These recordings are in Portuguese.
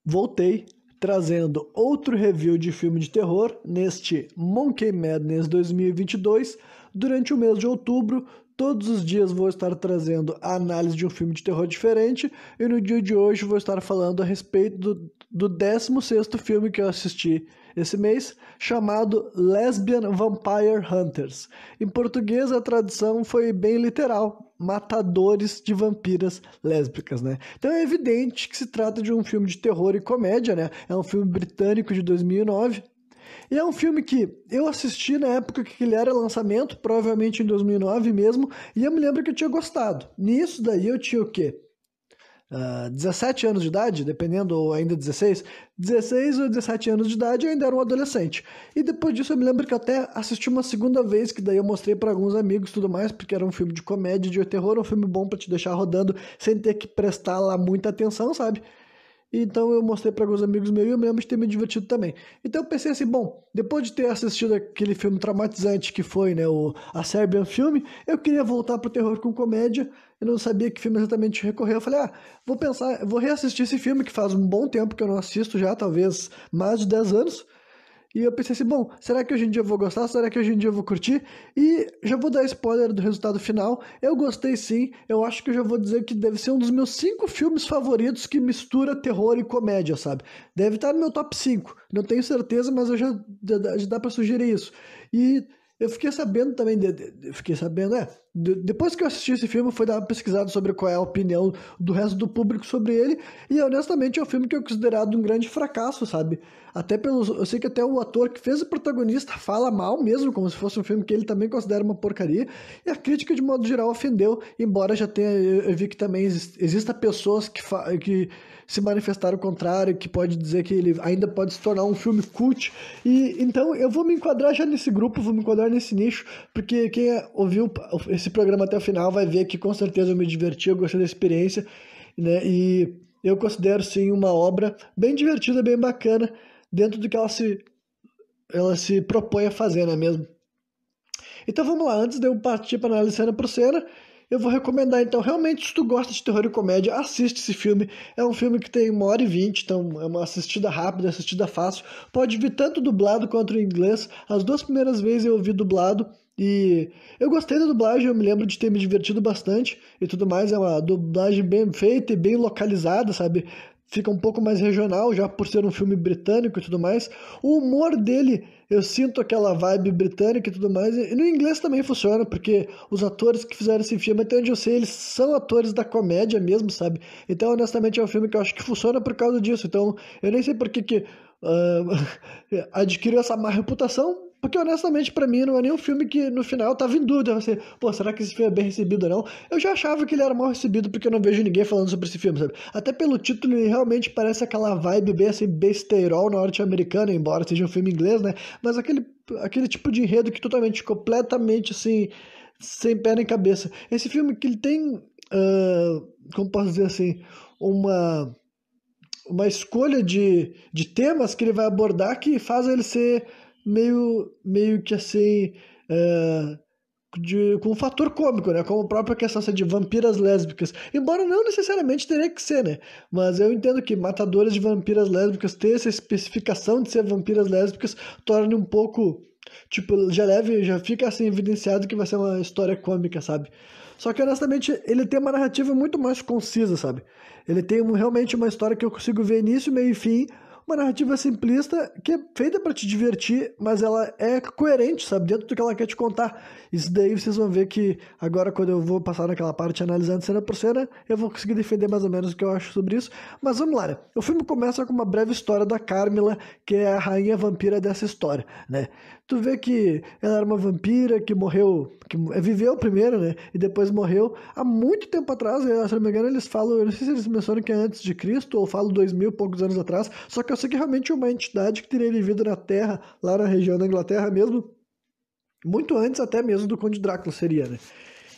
voltei trazendo outro review de filme de terror neste Monkey Madness 2022. Durante o mês de outubro, todos os dias vou estar trazendo a análise de um filme de terror diferente e no dia de hoje vou estar falando a respeito do 16º filme que eu assisti esse mês, chamado Lesbian Vampire Hunters. Em português, a tradução foi bem literal, matadores de vampiras lésbicas, né? Então é evidente que se trata de um filme de terror e comédia, né? É um filme britânico de 2009. E é um filme que eu assisti na época que ele era lançamento, provavelmente em 2009 mesmo, e eu me lembro que eu tinha gostado. Nisso daí eu tinha o quê? 17 anos de idade, dependendo, ou ainda 16 ou 17 anos de idade, eu ainda era um adolescente. E depois disso eu me lembro que eu até assisti uma segunda vez, que daí eu mostrei para alguns amigos e tudo mais, porque era um filme de comédia, de terror, um filme bom para te deixar rodando sem ter que prestar lá muita atenção, sabe? Então eu mostrei para alguns amigos meus e eu me lembro de ter me divertido também. Então eu pensei assim, bom, depois de ter assistido aquele filme traumatizante que foi, né, a Serbian Film, eu queria voltar pro terror com comédia. Eu não sabia que filme exatamente recorrer. Eu falei, vou reassistir esse filme que faz um bom tempo que eu não assisto já, talvez mais de 10 anos. E eu pensei assim, bom, será que hoje em dia eu vou gostar? Será que hoje em dia eu vou curtir? E já vou dar spoiler do resultado final. Eu gostei sim, eu acho que eu já vou dizer que deve ser um dos meus 5 filmes favoritos que mistura terror e comédia, sabe? Deve estar no meu top 5. Não tenho certeza, mas já dá pra sugerir isso. E eu fiquei sabendo também, depois que eu assisti esse filme, eu fui dar uma pesquisada sobre qual é a opinião do resto do público sobre ele, e honestamente é um filme que eu considerado um grande fracasso, sabe? Eu sei que até o ator que fez o protagonista fala mal mesmo, como se fosse um filme que ele também considera uma porcaria, e a crítica de modo geral ofendeu, embora já tenha, eu vi que também exista pessoas que se manifestaram o contrário, que pode dizer que ele ainda pode se tornar um filme cult, e então eu vou me enquadrar já nesse grupo, vou me enquadrar nesse nicho, porque quem ouviu esse programa até o final vai ver que com certeza eu me diverti, eu gostei da experiência, né, e eu considero sim uma obra bem divertida, bem bacana, dentro do que ela se propõe a fazer, não é mesmo? Então vamos lá, antes de eu partir para análise cena por cena, eu vou recomendar então, realmente, se tu gosta de terror e comédia, assiste esse filme. É um filme que tem 1h20, então é uma assistida rápida, assistida fácil. Pode vir tanto dublado quanto em inglês. As 2 primeiras vezes eu ouvi dublado e eu gostei da dublagem, eu me lembro de ter me divertido bastante e tudo mais. É uma dublagem bem feita e bem localizada, sabe? Fica um pouco mais regional, já por ser um filme britânico e tudo mais. O humor dele, eu sinto aquela vibe britânica e tudo mais. E no inglês também funciona, porque os atores que fizeram esse filme, até onde eu sei, eles são atores da comédia mesmo, sabe? Então, honestamente, é um filme que eu acho que funciona por causa disso. Então, eu nem sei por que adquiriu essa má reputação, porque honestamente pra mim não é nenhum filme que no final tava em dúvida, você, pô, será que esse filme é bem recebido ou não? Eu já achava que ele era mal recebido porque eu não vejo ninguém falando sobre esse filme, sabe? Até pelo título ele realmente parece aquela vibe bem assim, besteirol norte-americana, embora seja um filme inglês, né? Mas aquele tipo de enredo que totalmente, completamente assim, sem pé nem cabeça. Esse filme que ele tem, como posso dizer assim, uma escolha de temas que ele vai abordar que faz ele ser meio que assim, com um fator cômico, né? Como a própria questão de vampiras lésbicas. Embora não necessariamente teria que ser, né? Mas eu entendo que matadores de vampiras lésbicas ter essa especificação de ser vampiras lésbicas torna um pouco, tipo, já fica assim evidenciado que vai ser uma história cômica, sabe? Só que honestamente ele tem uma narrativa muito mais concisa, sabe? Ele tem realmente uma história que eu consigo ver início, meio e fim, uma narrativa simplista que é feita para te divertir, mas ela é coerente, sabe? Dentro do que ela quer te contar. Isso daí vocês vão ver que agora, quando eu vou passar naquela parte analisando cena por cena, eu vou conseguir defender mais ou menos o que eu acho sobre isso. Mas vamos lá, né? O filme começa com uma breve história da Carmila, que é a rainha vampira dessa história, né? Tu vê que ela era uma vampira que morreu, que viveu primeiro, né? E depois morreu há muito tempo atrás. Se não me engano, eles falam, eu não sei se eles mencionam que é antes de Cristo ou falam 2000 e poucos anos atrás. Só que eu sei que realmente é uma entidade que teria vivido na Terra, lá na região da Inglaterra mesmo, muito antes até mesmo do Conde Drácula seria, né?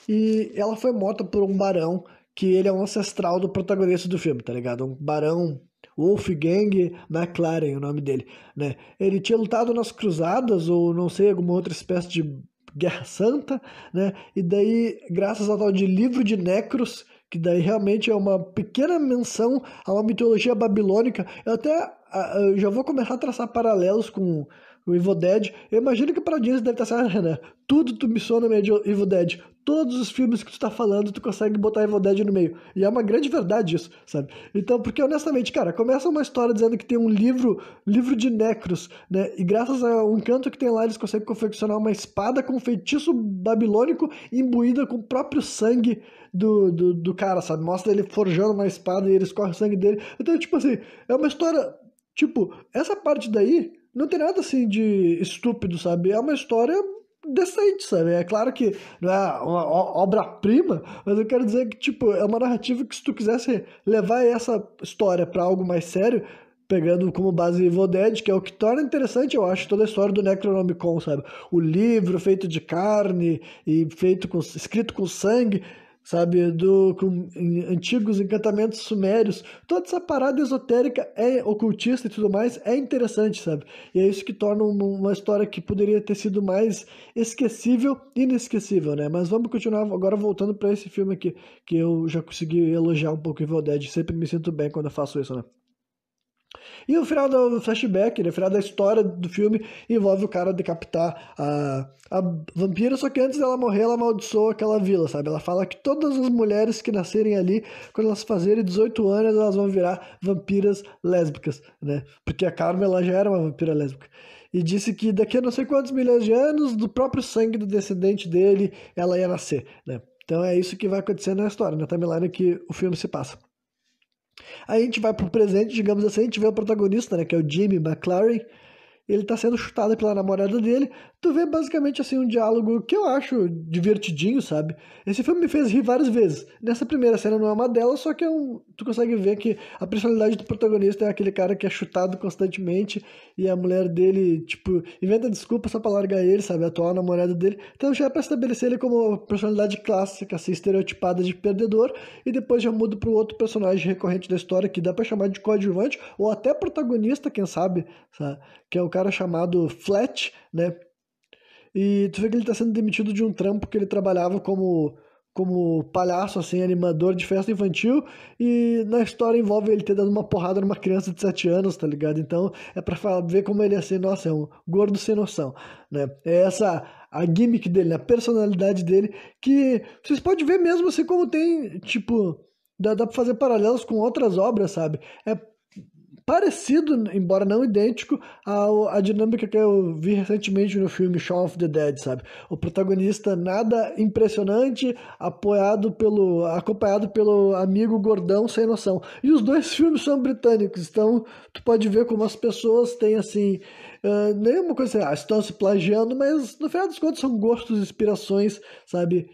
E ela foi morta por um barão, que ele é um ancestral do protagonista do filme, tá ligado? Um barão Wolfgang McLaren, o nome dele, né? Ele tinha lutado nas cruzadas, ou não sei, alguma outra espécie de Guerra Santa, né? E daí, graças ao tal de livro de Necros, que daí realmente é uma pequena menção a uma mitologia babilônica. Eu já vou começar a traçar paralelos com o Evil Dead. Eu imagino que para Disney deve estar assim, Renan, tudo tu me soa no meio de Evil Dead. Todos os filmes que tu tá falando, tu consegue botar Evil Dead no meio. E é uma grande verdade isso, sabe? Então, porque honestamente, cara, começa uma história dizendo que tem um livro de Necros, né? E graças ao encanto que tem lá, eles conseguem confeccionar uma espada com um feitiço babilônico imbuída com o próprio sangue do cara, sabe? Mostra ele forjando uma espada e ele escorre o sangue dele. Então, tipo assim, é uma história. Tipo, essa parte daí não tem nada assim de estúpido, sabe? É uma história decente, sabe? É claro que não é uma obra-prima, mas eu quero dizer que, tipo, é uma narrativa que se tu quisesse levar essa história pra algo mais sério, pegando como base Evil Dead, que é o que torna interessante, eu acho, toda a história do Necronomicon, sabe? O livro feito de carne e escrito com sangue, sabe? Com antigos encantamentos sumérios. Toda essa parada esotérica é ocultista e tudo mais, é interessante, sabe? E é isso que torna uma história que poderia ter sido mais esquecível e inesquecível, né? Mas vamos continuar agora voltando para esse filme aqui, que eu já consegui elogiar um pouco Evil Dead. Sempre me sinto bem quando eu faço isso, né? E o final do flashback, né, o final da história do filme envolve o cara decapitar a vampira, só que antes dela morrer, ela amaldiçoa aquela vila, sabe? Ela fala que todas as mulheres que nascerem ali, quando elas fazerem 18 anos, elas vão virar vampiras lésbicas, né? Porque a Carmen, ela já era uma vampira lésbica. E disse que daqui a não sei quantos milhões de anos, do próprio sangue do descendente dele, ela ia nascer, né? Então é isso que vai acontecer na história, na timeline que o filme se passa. Aí a gente vai pro presente, digamos assim, a gente vê o protagonista, né, que é o Jimmy McLaren. Ele tá sendo chutado pela namorada dele. Tu vê basicamente assim um diálogo que eu acho divertidinho, sabe? Esse filme me fez rir várias vezes. Nessa primeira cena não é uma delas, só que tu consegue ver que a personalidade do protagonista é aquele cara que é chutado constantemente e a mulher dele, tipo, inventa desculpa só pra largar ele, sabe? A atual namorada dele. Então já é pra estabelecer ele como uma personalidade clássica, assim, estereotipada de perdedor, e depois já muda pro outro personagem recorrente da história que dá pra chamar de coadjuvante ou até protagonista, quem sabe, sabe? Que é o cara chamado Flat, né? E tu vê que ele tá sendo demitido de um trampo que ele trabalhava como palhaço, assim, animador de festa infantil, e na história envolve ele ter dado uma porrada numa criança de 7 anos, tá ligado? Então é pra ver como ele é assim, nossa, é um gordo sem noção, né? É essa a gimmick dele, a personalidade dele, que vocês podem ver mesmo assim como tem, tipo, dá pra fazer paralelos com outras obras, sabe? É parecido, embora não idêntico, à dinâmica que eu vi recentemente no filme Shaun of the Dead, sabe? O protagonista nada impressionante, acompanhado pelo amigo gordão sem noção. E os dois filmes são britânicos, então tu pode ver como as pessoas têm assim, nenhuma coisa assim, estão se plagiando, mas no final dos contos são gostos, inspirações, sabe?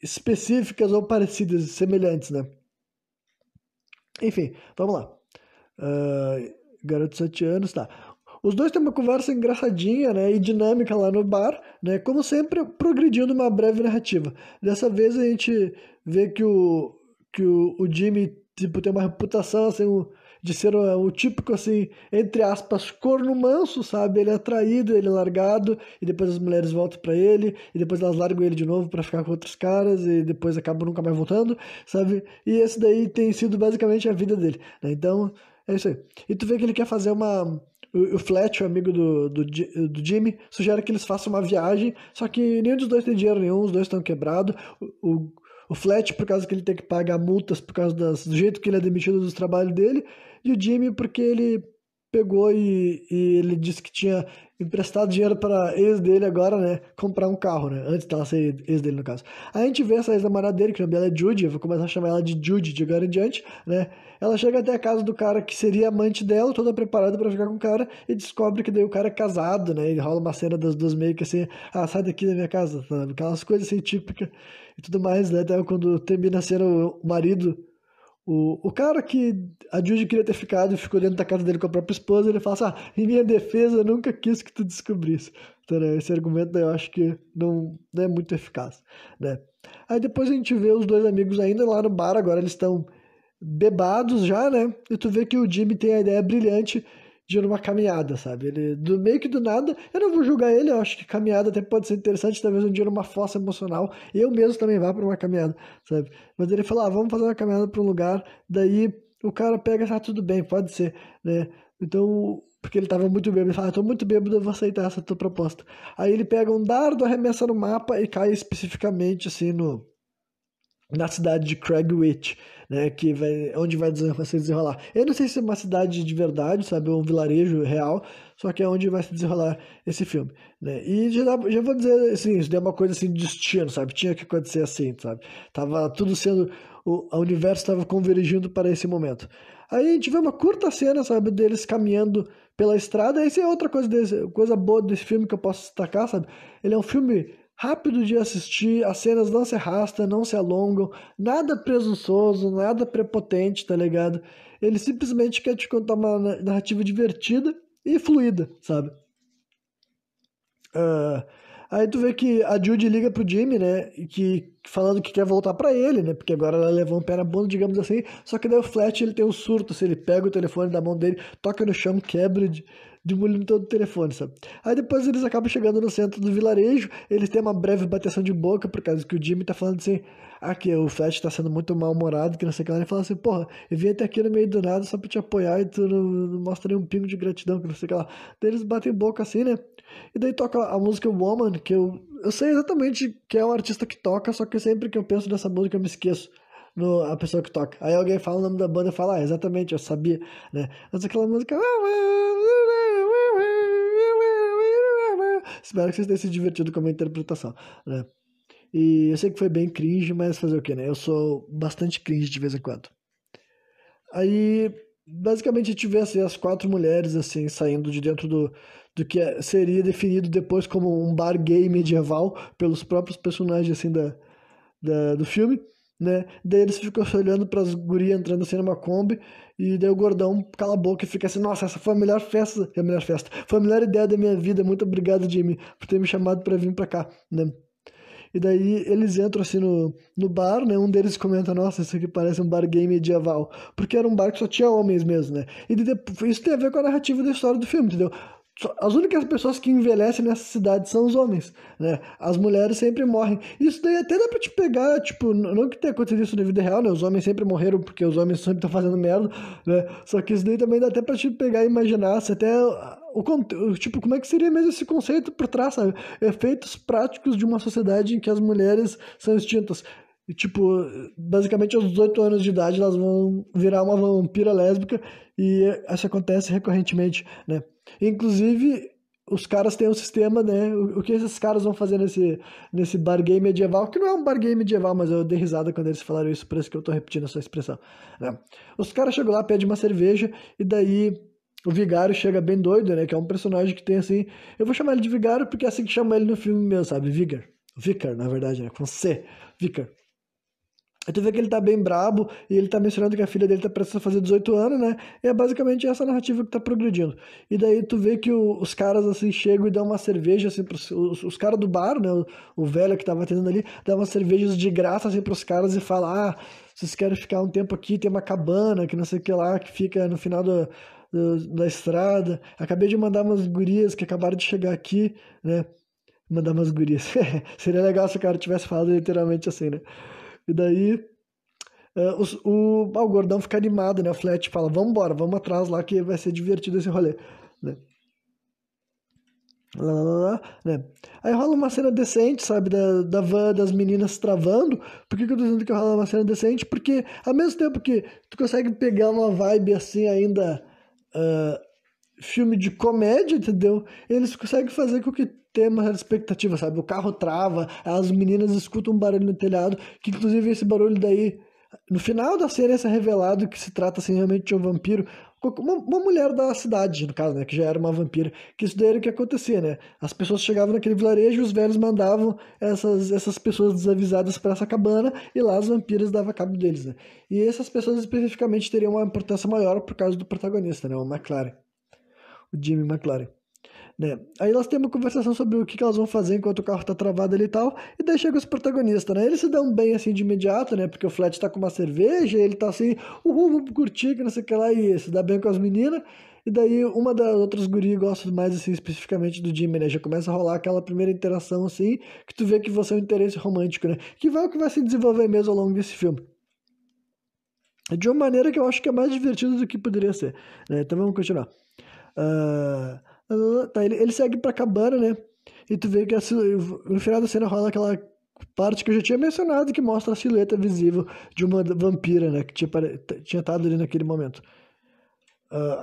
Específicas ou parecidas, semelhantes, né? Enfim, vamos lá. Garoto de 7 anos, tá. Os dois têm uma conversa engraçadinha, né, e dinâmica lá no bar, né, como sempre, progredindo uma breve narrativa. Dessa vez a gente vê que o Jimmy, tipo, tem uma reputação, assim, de ser o típico, assim, entre aspas, corno manso, sabe? Ele é traído, ele é largado, e depois as mulheres voltam pra ele, e depois elas largam ele de novo pra ficar com outros caras, e depois acabam nunca mais voltando, sabe? E esse daí tem sido basicamente a vida dele, né? Então, é isso aí. E tu vê que ele quer fazer uma. O Fletch, o amigo do Jimmy, sugere que eles façam uma viagem, só que nenhum dos dois tem dinheiro nenhum, os dois estão quebrados. O Fletch, por causa que ele tem que pagar multas por causa do jeito que ele é demitido dos trabalhos dele, e o Jimmy porque ele pegou e ele disse que tinha emprestado dinheiro para ex dele agora, né, comprar um carro, né, antes dela ser ex dele no caso. Aí a gente vê essa ex-namorada dele, que o nome dela é Judy, eu vou começar a chamar ela de Judy de agora em diante, né, ela chega até a casa do cara que seria amante dela, toda preparada para ficar com o cara, e descobre que daí o cara é casado, né, e rola uma cena das duas meio que assim, sai daqui da minha casa, sabe, aquelas coisas assim típicas e tudo mais, né, até quando termina a cena o marido, o cara que a Judy queria ter ficado e ficou dentro da casa dele com a própria esposa, ele fala assim, em minha defesa, eu nunca quis que tu descobrisse. Então, né, esse argumento eu acho que não é muito eficaz, né? Aí depois a gente vê os dois amigos ainda lá no bar, agora eles estão bebados já, né? E tu vê que o Jimmy tem a ideia brilhante de ir numa caminhada, sabe? Ele, do meio que do nada, eu não vou julgar ele, eu acho que caminhada até pode ser interessante, talvez um dia numa fossa emocional, eu mesmo também vá para uma caminhada, sabe? Mas ele falou, vamos fazer uma caminhada para um lugar, daí o cara pega, tudo bem, pode ser, né? Então, porque ele tava muito bêbado, ele fala, tô muito bêbado, eu vou aceitar essa tua proposta. Aí ele pega um dardo, arremessa no mapa e cai especificamente, assim, na cidade de Craigwich, né, que vai, onde vai se desenrolar. Eu não sei se é uma cidade de verdade, sabe, um vilarejo real, só que é onde vai se desenrolar esse filme, né? E já vou dizer, assim, isso é uma coisa assim de destino, sabe? Tinha que acontecer assim, sabe? Tava tudo sendo, o universo estava convergindo para esse momento. Aí a gente vê uma curta cena, sabe, deles caminhando pela estrada. Essa é outra coisa coisa boa desse filme que eu posso destacar, sabe? Ele é um filme rápido de assistir, as cenas não se arrastam, não se alongam, nada presunçoso, nada prepotente, tá ligado? Ele simplesmente quer te contar uma narrativa divertida e fluida, sabe? Ah, aí tu vê que a Judy liga pro Jimmy, né? Falando que quer voltar pra ele, né? Porque agora ela levou um pé na bunda, digamos assim. Só que daí o Flat ele tem um surto, se ele pega o telefone da mão dele, toca no chão, quebra de molho todo o telefone, sabe? Aí depois eles acabam chegando no centro do vilarejo, eles têm uma breve bateção de boca, por causa que o Jimmy tá falando assim, que o Flash tá sendo muito mal-humorado, que não sei o que lá, ele fala assim, porra, eu vim até aqui no meio do nada só pra te apoiar e tu não mostra nem um pingo de gratidão, que não sei o que lá. Daí eles batem boca assim, né? E daí toca a música Woman, que eu sei exatamente que é o artista que toca, só que sempre que eu penso nessa música eu me esqueço a pessoa que toca. Aí alguém fala o nome da banda e fala, exatamente, eu sabia, né? Mas aquela música... Espero que vocês tenham se divertido com a minha interpretação, né? E eu sei que foi bem cringe, mas fazer o quê, né? Eu sou bastante cringe de vez em quando. Aí, basicamente, a gente vê assim, as quatro mulheres assim saindo de dentro do que seria definido depois como um bar gay medieval pelos próprios personagens assim do filme, né? Daí eles ficam se olhando para as gurias entrando assim numa Kombi e daí o gordão cala a boca e fica assim, nossa, essa foi a melhor festa, foi a melhor ideia da minha vida, muito obrigado, Jimmy, por ter me chamado para vir para cá, né? E daí eles entram assim no bar, né? Um deles comenta, nossa, isso aqui parece um bar gay medieval. Porque era um bar que só tinha homens mesmo, né? E isso tem a ver com a narrativa da história do filme, entendeu? As únicas pessoas que envelhecem nessa cidade são os homens, né? As mulheres sempre morrem. Isso daí até dá pra te pegar, tipo, não que tenha acontecido isso na vida real, né? Os homens sempre morreram porque os homens sempre estão fazendo merda, né? Só que isso daí também dá até pra te pegar e imaginar se até tipo, como é que seria mesmo esse conceito por trás, sabe? Efeitos práticos de uma sociedade em que as mulheres são extintas. E, tipo, basicamente aos 18 anos de idade elas vão virar uma vampira lésbica e isso acontece recorrentemente, né? Inclusive, os caras têm um sistema, né? O que esses caras vão fazer nesse bar gay medieval, que não é um bar gay medieval, mas eu dei risada quando eles falaram isso, por isso que eu tô repetindo essa expressão, né? Os caras chegam lá, pedem uma cerveja e daí o Vigário chega bem doido, né? Que é um personagem que tem assim. Eu vou chamar ele de Vigário porque é assim que chama ele no filme mesmo, sabe? Vicar, na verdade, né? Com C. Vicar. Aí tu vê que ele tá bem brabo e ele tá mencionando que a filha dele tá prestes a fazer 18 anos, né? E é basicamente essa narrativa que tá progredindo. E daí tu vê que os caras assim chegam e dão uma cerveja assim os caras do bar, né? O velho que tava atendendo ali, dá umas cervejas de graça assim pros caras e fala: vocês querem ficar um tempo aqui, tem uma cabana que não sei o que lá, que fica no final da estrada. Acabei de mandar umas gurias que acabaram de chegar aqui, né? Mandar umas gurias. Seria legal se o cara tivesse falado literalmente assim, né? E daí o gordão fica animado, né? O Flat fala, vamos embora, vamos atrás lá que vai ser divertido esse rolê, né? Lá, lá, lá, lá, né? Aí rola uma cena decente, sabe, da van das meninas travando. Por que eu tô dizendo que rola uma cena decente? Porque ao mesmo tempo que tu consegue pegar uma vibe assim ainda filme de comédia, entendeu? Eles conseguem fazer com que tenha uma expectativa, sabe? O carro trava, as meninas escutam um barulho no telhado, que inclusive esse barulho daí, no final da série é revelado que se trata assim, realmente de um vampiro, uma mulher da cidade, no caso, né? Que já era uma vampira, que isso daí era o que acontecia, né? As pessoas chegavam naquele vilarejo, os velhos mandavam essas pessoas desavisadas para essa cabana, e lá as vampiras davam cabo deles, né? E essas pessoas especificamente teriam uma importância maior por causa do protagonista, né? O McLaren. O Jimmy McLaren, né? Aí elas têm uma conversação sobre o que elas vão fazer enquanto o carro tá travado ali e tal, e daí chegam os protagonistas, né? Eles se dão bem assim de imediato, né? Porque o Flat tá com uma cerveja, ele tá assim, vamos curtir, que não sei o que lá, e se dá bem com as meninas, E daí uma das outras gurias gosta mais, assim, especificamente do Jimmy, né? Já começa a rolar aquela primeira interação, assim, que tu vê que você é um interesse romântico, né? Que vai o que vai se desenvolver mesmo ao longo desse filme. De uma maneira que eu acho que é mais divertido do que poderia ser, né? Então vamos continuar. Ah, tá, ele segue pra cabana, né? E tu vê que no final da cena rola aquela parte que eu já tinha mencionado, que mostra a silhueta visível de uma vampira, né? Que tinha estado ali naquele momento.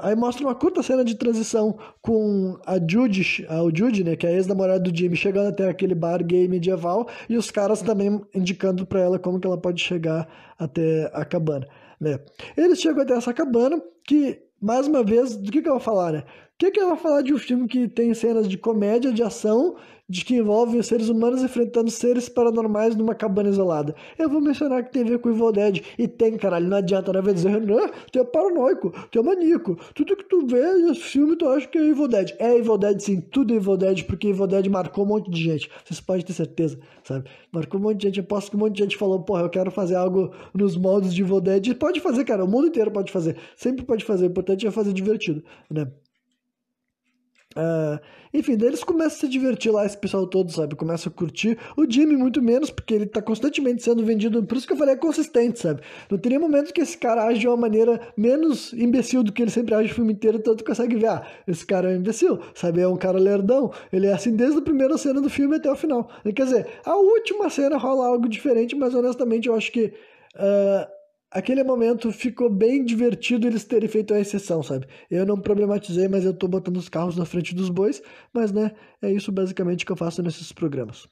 Aí mostra uma curta cena de transição com o Jude, né, que é a ex-namorada do Jimmy, chegando até aquele bar gay medieval, e os caras também indicando pra ela como que ela pode chegar até a cabana, né. Eles chegam até essa cabana, que, mais uma vez, do que eu vou falar, né? O que eu vou falar de um filme que tem cenas de comédia, de ação, de que envolve os seres humanos enfrentando seres paranormais numa cabana isolada? Eu vou mencionar que tem a ver com Evil Dead. E tem, caralho, não adianta, né? Vai dizer, não, tu é paranoico, tu é maníaco. Tudo que tu vê nesse filme, tu acha que é Evil Dead. É Evil Dead, sim, tudo é Evil Dead, porque Evil Dead marcou um monte de gente. Vocês podem ter certeza, sabe? Marcou um monte de gente. Eu aposto que um monte de gente falou, porra, eu quero fazer algo nos moldes de Evil Dead. E pode fazer, cara, o mundo inteiro pode fazer. Sempre pode fazer, o importante é fazer divertido, né? Enfim, daí eles começam a se divertir lá, esse pessoal todo, sabe? Começa a curtir. O Jimmy, muito menos, porque ele tá constantemente sendo vendido. Por isso que eu falei, é consistente, sabe? Não teria momento que esse cara age de uma maneira menos imbecil do que ele sempre age o filme inteiro, tanto que consegue ver, esse cara é um imbecil, sabe? É um cara lerdão. Ele é assim desde a primeira cena do filme até o final. Quer dizer, a última cena rola algo diferente, mas honestamente eu acho que. Aquele momento ficou bem divertido eles terem feito a exceção, sabe? Eu não problematizei, mas eu tô botando os carros na frente dos bois, mas, né, é isso basicamente que eu faço nesses programas.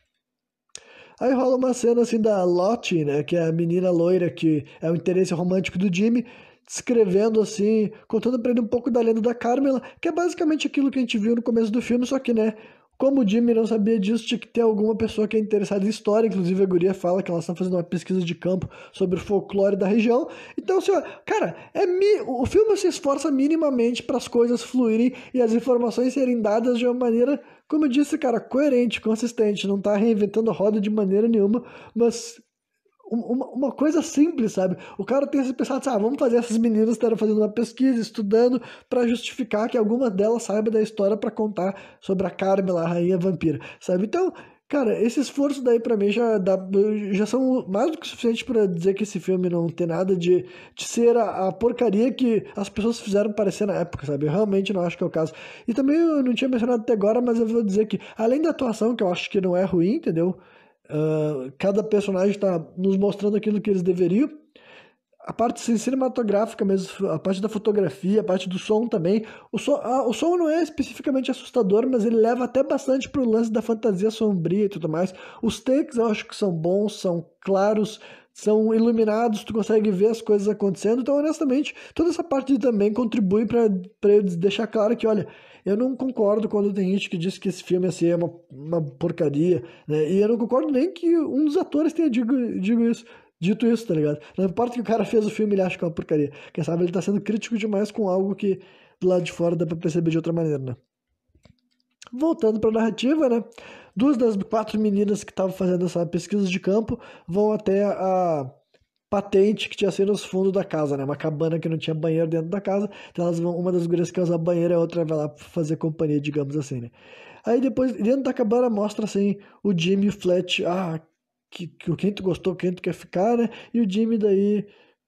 Aí rola uma cena, assim, da Lottie, né, que é a menina loira que é o interesse romântico do Jimmy, descrevendo, assim, contando pra ele um pouco da lenda da Carmela, que é basicamente aquilo que a gente viu no começo do filme, só que, né, como o Jimmy não sabia disso, tinha que ter alguma pessoa que é interessada em história. Inclusive a guria fala que elas estão fazendo uma pesquisa de campo sobre o folclore da região. Então, assim, ó, cara, o filme se esforça minimamente para as coisas fluírem e as informações serem dadas de uma maneira, como eu disse, cara, coerente, consistente. Não tá reinventando a roda de maneira nenhuma, mas uma coisa simples, sabe? O cara tem pensado, vamos fazer essas meninas estarem fazendo uma pesquisa, estudando, para justificar que alguma delas saiba da história para contar sobre a Carmela, a rainha vampira, sabe? Então, cara, esse esforço daí para mim já são mais do que suficiente para dizer que esse filme não tem nada de ser a porcaria que as pessoas fizeram parecer na época, sabe? Eu realmente não acho que é o caso. E também eu não tinha mencionado até agora, mas eu vou dizer que, além da atuação, que eu acho que não é ruim, entendeu? Cada personagem está nos mostrando aquilo que eles deveriam. A parte assim, cinematográfica mesmo, a parte da fotografia, a parte do som também. O som não é especificamente assustador, mas ele leva até bastante pro lance da fantasia sombria e tudo mais. Os takes eu acho que são bons, são claros, são iluminados, tu consegue ver as coisas acontecendo. Então, honestamente, toda essa parte também contribui para eu deixar claro que, olha, eu não concordo quando tem gente que diz que esse filme assim, é uma porcaria, né? E eu não concordo nem que um dos atores tenha dito isso, tá ligado? Não importa que o cara fez o filme, ele acha que é uma porcaria. Quem sabe ele tá sendo crítico demais com algo que do lado de fora dá pra perceber de outra maneira, né? Voltando pra narrativa, né? 2 das 4 meninas que estavam fazendo essa pesquisa de campo vão até a patente que tinha sido nos fundos da casa, né? Uma cabana que não tinha banheiro dentro da casa. Então uma das gurias quer usar banheiro e a outra vai lá fazer companhia, digamos assim, né? Aí depois, dentro da cabana, mostra assim o Jimmy e o Fletch, quem tu gostou, quem tu quer ficar, né? E o Jimmy daí,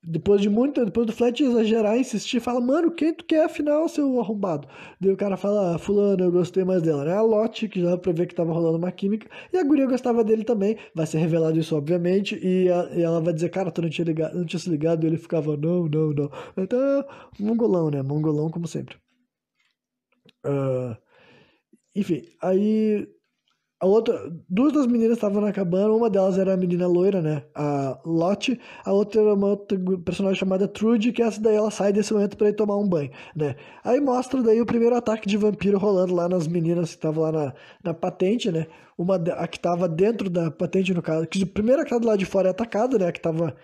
depois do Fletch exagerar, insistir, fala, mano, quem tu quer afinal, seu arrombado? Daí o cara fala, fulano, eu gostei mais dela, né? A Lottie, que já dá pra ver que tava rolando uma química, e a guria gostava dele também, vai ser revelado isso, obviamente, e ela vai dizer, cara, tu não tinha se ligado, e ele ficava, não, não, não. Então, mongolão, né? Mongolão como sempre. Enfim, aí duas das meninas estavam na cabana, uma delas era a menina loira, né, a Lottie, a outra era uma outra personagem chamada Trude, que essa daí ela sai desse momento pra ir tomar um banho, né. Aí mostra daí o primeiro ataque de vampiro rolando lá nas meninas que estavam lá na patente, né, a que tava dentro da patente, no caso, que a primeira que tá do lado de fora é atacada, né, a que tava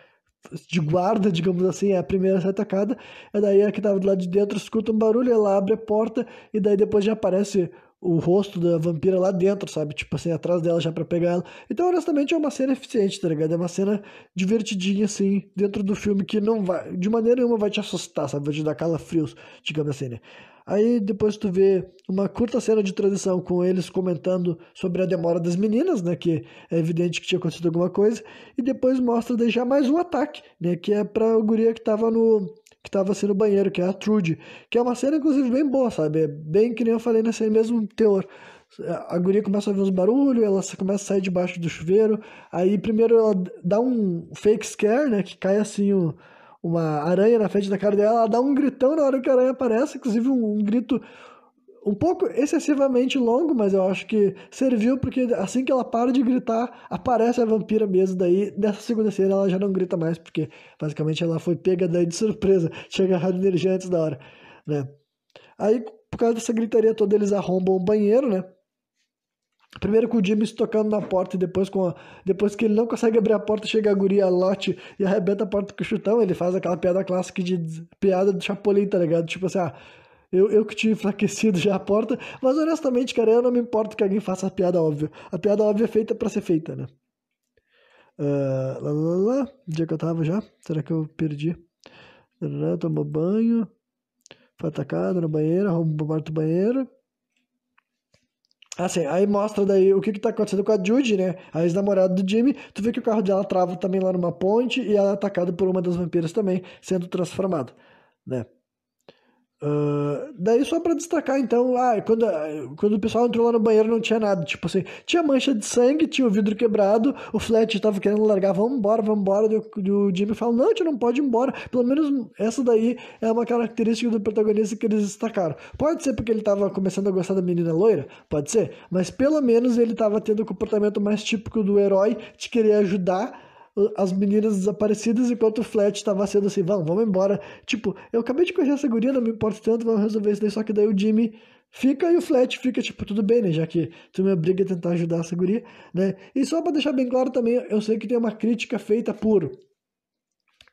de guarda, digamos assim, é a primeira a ser atacada, e daí a que tava do lado de dentro escuta um barulho, ela abre a porta, e daí depois já aparece o rosto da vampira lá dentro, sabe? Tipo assim, atrás dela já pra pegar ela. Então, honestamente, é uma cena eficiente, tá ligado? É uma cena divertidinha, assim, dentro do filme que não vai, de maneira nenhuma vai te assustar, sabe? Vai te dar calafrios, digamos assim, né? Aí depois tu vê uma curta cena de transição com eles comentando sobre a demora das meninas, né? Que é evidente que tinha acontecido alguma coisa. E depois mostra daí já mais um ataque, né? Que é pra guria que tava assim no banheiro, que é a Trude. Que é uma cena, inclusive, bem boa, sabe? É bem que nem eu falei nesse mesmo teor. A guria começa a ver uns barulhos, ela começa a sair debaixo do chuveiro. Aí primeiro ela dá um fake scare, né? Que cai assim uma aranha na frente da cara dela. Ela dá um gritão na hora que a aranha aparece, inclusive um grito um pouco excessivamente longo, mas eu acho que serviu porque assim que ela para de gritar, aparece a vampira mesmo. Daí, nessa segunda cena, ela já não grita mais, porque basicamente ela foi pega daí de surpresa, tinha agarrado energia antes da hora, né? Aí, por causa dessa gritaria toda, eles arrombam o banheiro, né? Primeiro com o Jimmy se tocando na porta e depois que ele não consegue abrir a porta, chega a guria, a Lotte, e arrebenta a porta com o chutão. Ele faz aquela piada clássica de piada do Chapolin, tá ligado? Tipo assim, eu que tinha enfraquecido já a porta, mas honestamente, cara, eu não me importo que alguém faça a piada óbvia. A piada óbvia é feita pra ser feita, né? Onde é que eu tava já? Será que eu perdi? Tomou banho, foi atacado no banheiro, arrumou o quarto do banheiro. Assim, aí mostra daí o que tá acontecendo com a Judy, né? A ex-namorada do Jimmy. Tu vê que o carro dela trava também lá numa ponte e ela é atacada por uma das vampiras também, sendo transformada, né? Daí só pra destacar, então, quando o pessoal entrou lá no banheiro não tinha nada, tipo assim, tinha mancha de sangue, tinha o vidro quebrado, o Fletch tava querendo largar, vamos embora, e o Jimmy fala, não, a gente não pode ir embora, pelo menos essa daí é uma característica do protagonista que eles destacaram. Pode ser porque ele tava começando a gostar da menina loira, pode ser, mas pelo menos ele tava tendo o comportamento mais típico do herói de querer ajudar as meninas desaparecidas, enquanto o Fletch estava sendo assim, vamos embora. Tipo, eu acabei de conhecer essa guria, não me importa tanto, vamos resolver isso daí. Só que daí o Jimmy fica e o Fletch fica, tipo, tudo bem, né? Já que tu me obriga a tentar ajudar essa guria, né? E só pra deixar bem claro também, eu sei que tem uma crítica feita por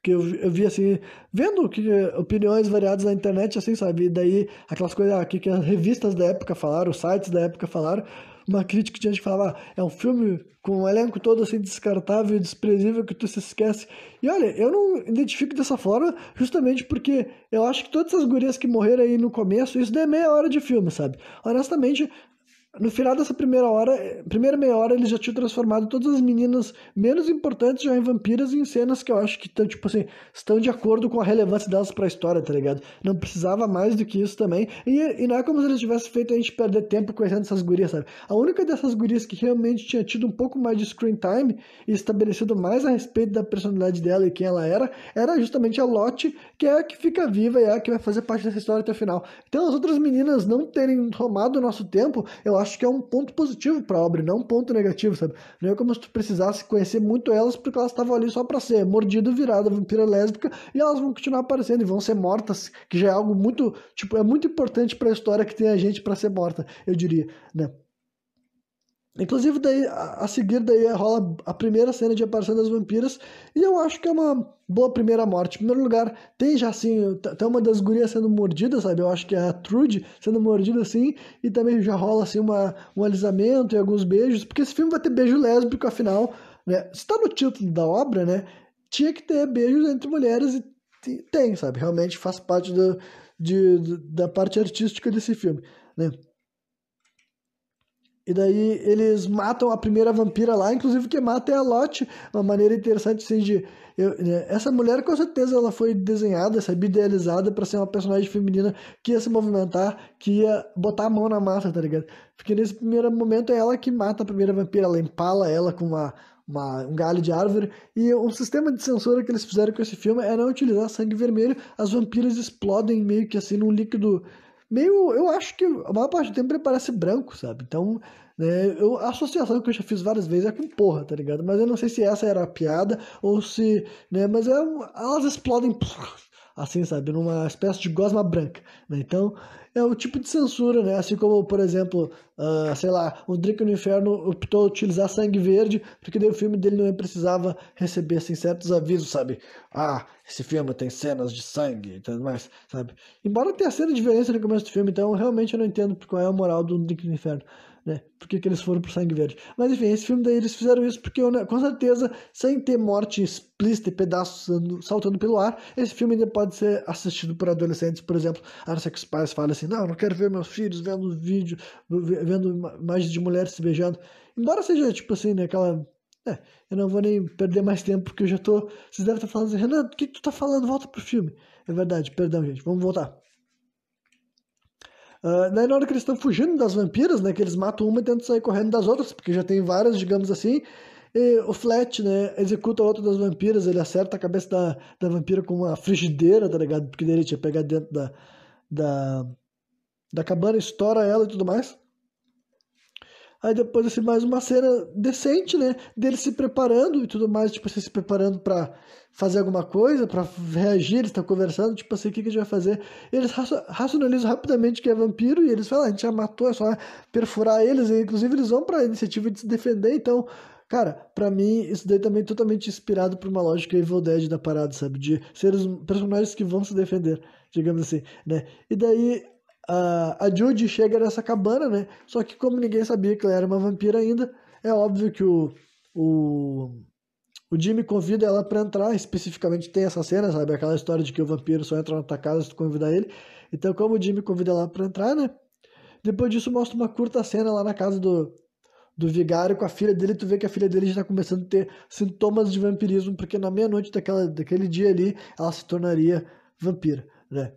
que eu vi assim, vendo que opiniões variadas na internet, assim, sabe? E daí aquelas coisas que as revistas da época falaram, os sites da época falaram, uma crítica que tinha gente que falava, é um filme com um elenco todo assim descartável e desprezível que tu se esquece. E olha, eu não identifico dessa forma justamente porque eu acho que todas essas gurias que morreram aí no começo, isso daí é meia hora de filme, sabe? Honestamente, no final dessa primeira meia hora, eles já tinham transformado todas as meninas menos importantes já em vampiras em cenas que eu acho que estão, tipo assim, estão de acordo com a relevância delas pra história, tá ligado? Não precisava mais do que isso também. E não é como se eles tivessem feito a gente perder tempo conhecendo essas gurias, sabe? A única dessas gurias que realmente tinha tido um pouco mais de screen time e estabelecido mais a respeito da personalidade dela e quem ela era justamente a Lottie, que é a que fica viva e é a que vai fazer parte dessa história até o final. Então, as outras meninas não terem tomado o nosso tempo, eu acho que é um ponto positivo para a obra, não um ponto negativo, sabe? Não é como se tu precisasse conhecer muito elas porque elas estavam ali só para ser mordida, virada, vampira lésbica e elas vão continuar aparecendo e vão ser mortas, que já é algo muito, tipo, é muito importante para a história que tem a gente para ser morta, eu diria, né? Inclusive, daí, a seguir, daí rola a primeira cena de aparição das vampiras, e eu acho que é uma boa primeira morte. Em primeiro lugar, tem já assim, até uma das gurias sendo mordida, sabe? Eu acho que é a Trude sendo mordida assim, e também já rola assim um alisamento e alguns beijos, porque esse filme vai ter beijo lésbico, afinal, né? Se tá no título da obra, né? Tinha que ter beijos entre mulheres e tem, sabe? Realmente faz parte da parte artística desse filme, né? E daí eles matam a primeira vampira lá, inclusive quem mata é a Lottie, uma maneira interessante assim de... né, essa mulher com certeza ela foi desenhada, sabe, idealizada para ser uma personagem feminina que ia se movimentar, que ia botar a mão na massa, tá ligado? Porque nesse primeiro momento é ela que mata a primeira vampira, ela empala ela com um galho de árvore, e um sistema de censura que eles fizeram com esse filme é não utilizar sangue vermelho, as vampiras explodem meio que assim num líquido meio, eu acho que a maior parte do tempo ele parece branco, sabe? Então, né, a associação que eu já fiz várias vezes é com porra, tá ligado? Mas eu não sei se essa era a piada ou se, né, mas elas explodem assim, sabe? Numa espécie de gosma branca, né? Então, é o tipo de censura, né? Assim como, por exemplo, sei lá, o Drink no Inferno optou utilizar sangue verde, porque daí o filme dele não precisava receber, assim, certos avisos, sabe? Ah, esse filme tem cenas de sangue e tudo mais, sabe? Embora tenha cena de violência no começo do filme, então realmente eu não entendo qual é a moral do Drink no Inferno, né? Por que eles foram pro sangue verde. Mas enfim, esse filme daí eles fizeram isso porque, com certeza, sem ter morte explícita e pedaços saltando pelo ar, esse filme ainda pode ser assistido por adolescentes, por exemplo, a não ser que os pais falem assim, não quero ver meus filhos vendo vídeo, vendo imagens de mulheres se beijando. Embora seja, tipo assim, né, aquela... eu não vou nem perder mais tempo, porque eu já tô... Vocês devem estar falando assim, Renan, o que tu tá falando? Volta pro filme. É verdade, perdão, gente, vamos voltar. Daí na hora que eles estão fugindo das vampiras, né, que eles matam uma e tentam sair correndo das outras, porque já tem várias, digamos assim, e o Flat, né, executa outra das vampiras, ele acerta a cabeça da vampira com uma frigideira, tá ligado? Porque daí ele tinha pegado dentro da, da cabana, estoura ela e tudo mais. Aí depois, assim, mais uma cena decente, né? Dele se preparando e tudo mais, tipo assim, se preparando pra fazer alguma coisa, pra reagir, eles estão conversando, tipo assim, o que que a gente vai fazer? E eles racionalizam rapidamente que é vampiro e eles falam, a gente já matou, é só perfurar eles, e inclusive eles vão pra iniciativa de se defender, então... Cara, pra mim, isso daí também é totalmente inspirado por uma lógica Evil Dead da parada, sabe? De ser os personagens que vão se defender, digamos assim, né? E daí a Judy chega nessa cabana, né? Só que como ninguém sabia que ela era uma vampira ainda, é óbvio que o, o Jimmy convida ela pra entrar, especificamente tem essa cena, sabe? Aquela história de que o vampiro só entra na tua casa se tu convidar ele. Então, como o Jimmy convida ela pra entrar, né? Depois disso mostra uma curta cena lá na casa do vigário com a filha dele, tu vê que a filha dele já tá começando a ter sintomas de vampirismo, porque na meia-noite daquele dia ali, ela se tornaria vampira, né?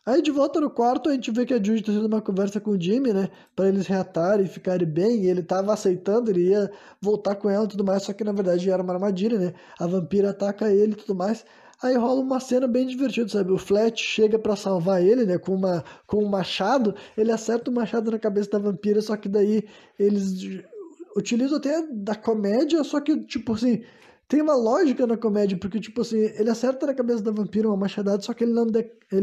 Aí de volta no quarto, a gente vê que a Judy tá tendo uma conversa com o Jimmy, né? Pra eles reatarem e ficarem bem, e ele tava aceitando, ele ia voltar com ela e tudo mais, só que na verdade era uma armadilha, né? A vampira ataca ele e tudo mais. Aí rola uma cena bem divertida, sabe? O Flat chega pra salvar ele, né? Com um machado, ele acerta o machado na cabeça da vampira, só que daí eles utilizam até da comédia, só que, tipo assim, tem uma lógica na comédia, porque, tipo assim, ele acerta na cabeça da vampira uma machadada, só que ele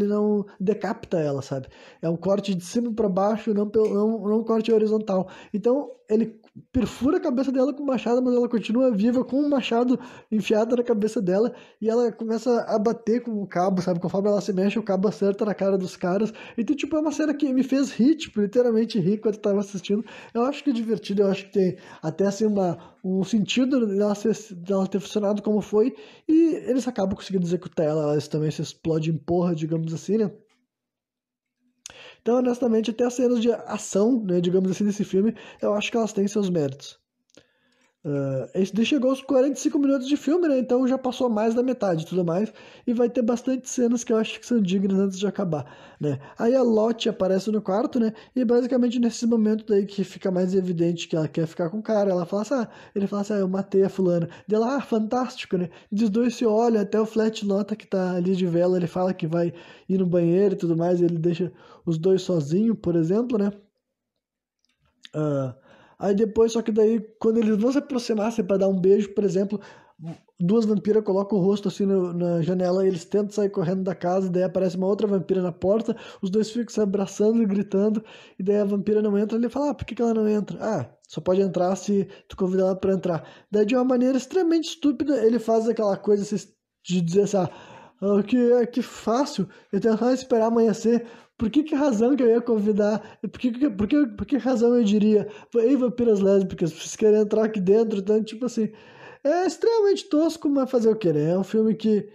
não decapita ela, sabe? É um corte de cima para baixo, não um corte horizontal. Então, ele perfura a cabeça dela com o machado, mas ela continua viva com o machado enfiado na cabeça dela, e ela começa a bater com o cabo, sabe? Conforme ela se mexe, o cabo acerta na cara dos caras. Então, tipo, é uma cena que me fez rir, tipo, literalmente rir quando eu tava assistindo. Eu acho que é divertido, eu acho que tem até, assim, um sentido dela ter funcionado como foi, e eles acabam conseguindo executar ela, eles também se explodem em porra, digamos assim, né? Então, honestamente, até as cenas de ação, né, digamos assim, desse filme, eu acho que elas têm seus méritos. Esse daí chegou aos 45 minutos de filme, né? Então já passou mais da metade e tudo mais. E vai ter bastante cenas que eu acho que são dignas antes de acabar, né? Aí a Lottie aparece no quarto, né? E basicamente nesse momento daí que fica mais evidente que ela quer ficar com o cara, ela fala assim, ele fala assim, eu matei a fulana. Dela, fantástico, né? E os dois se olham, até o Flat nota que tá ali de vela, ele fala que vai ir no banheiro e tudo mais, e ele deixa os dois sozinhos, por exemplo, né? Aí depois, só que daí, quando eles vão se aproximar, assim, pra dar um beijo, por exemplo, duas vampiras colocam o rosto assim na janela e eles tentam sair correndo da casa, daí aparece uma outra vampira na porta, os dois ficam se abraçando e gritando, e daí a vampira não entra, ele fala, por que ela não entra? Só pode entrar se tu convidar ela pra entrar. Daí de uma maneira extremamente estúpida, ele faz aquela coisa assim, de dizer assim, que fácil, eu tenho que esperar amanhecer. Por que razão que eu ia convidar? Por que razão eu diria? Ei, vampiras lésbicas, vocês querem entrar aqui dentro? Então, tipo assim, é extremamente tosco, mas fazer o quê, né? É um filme que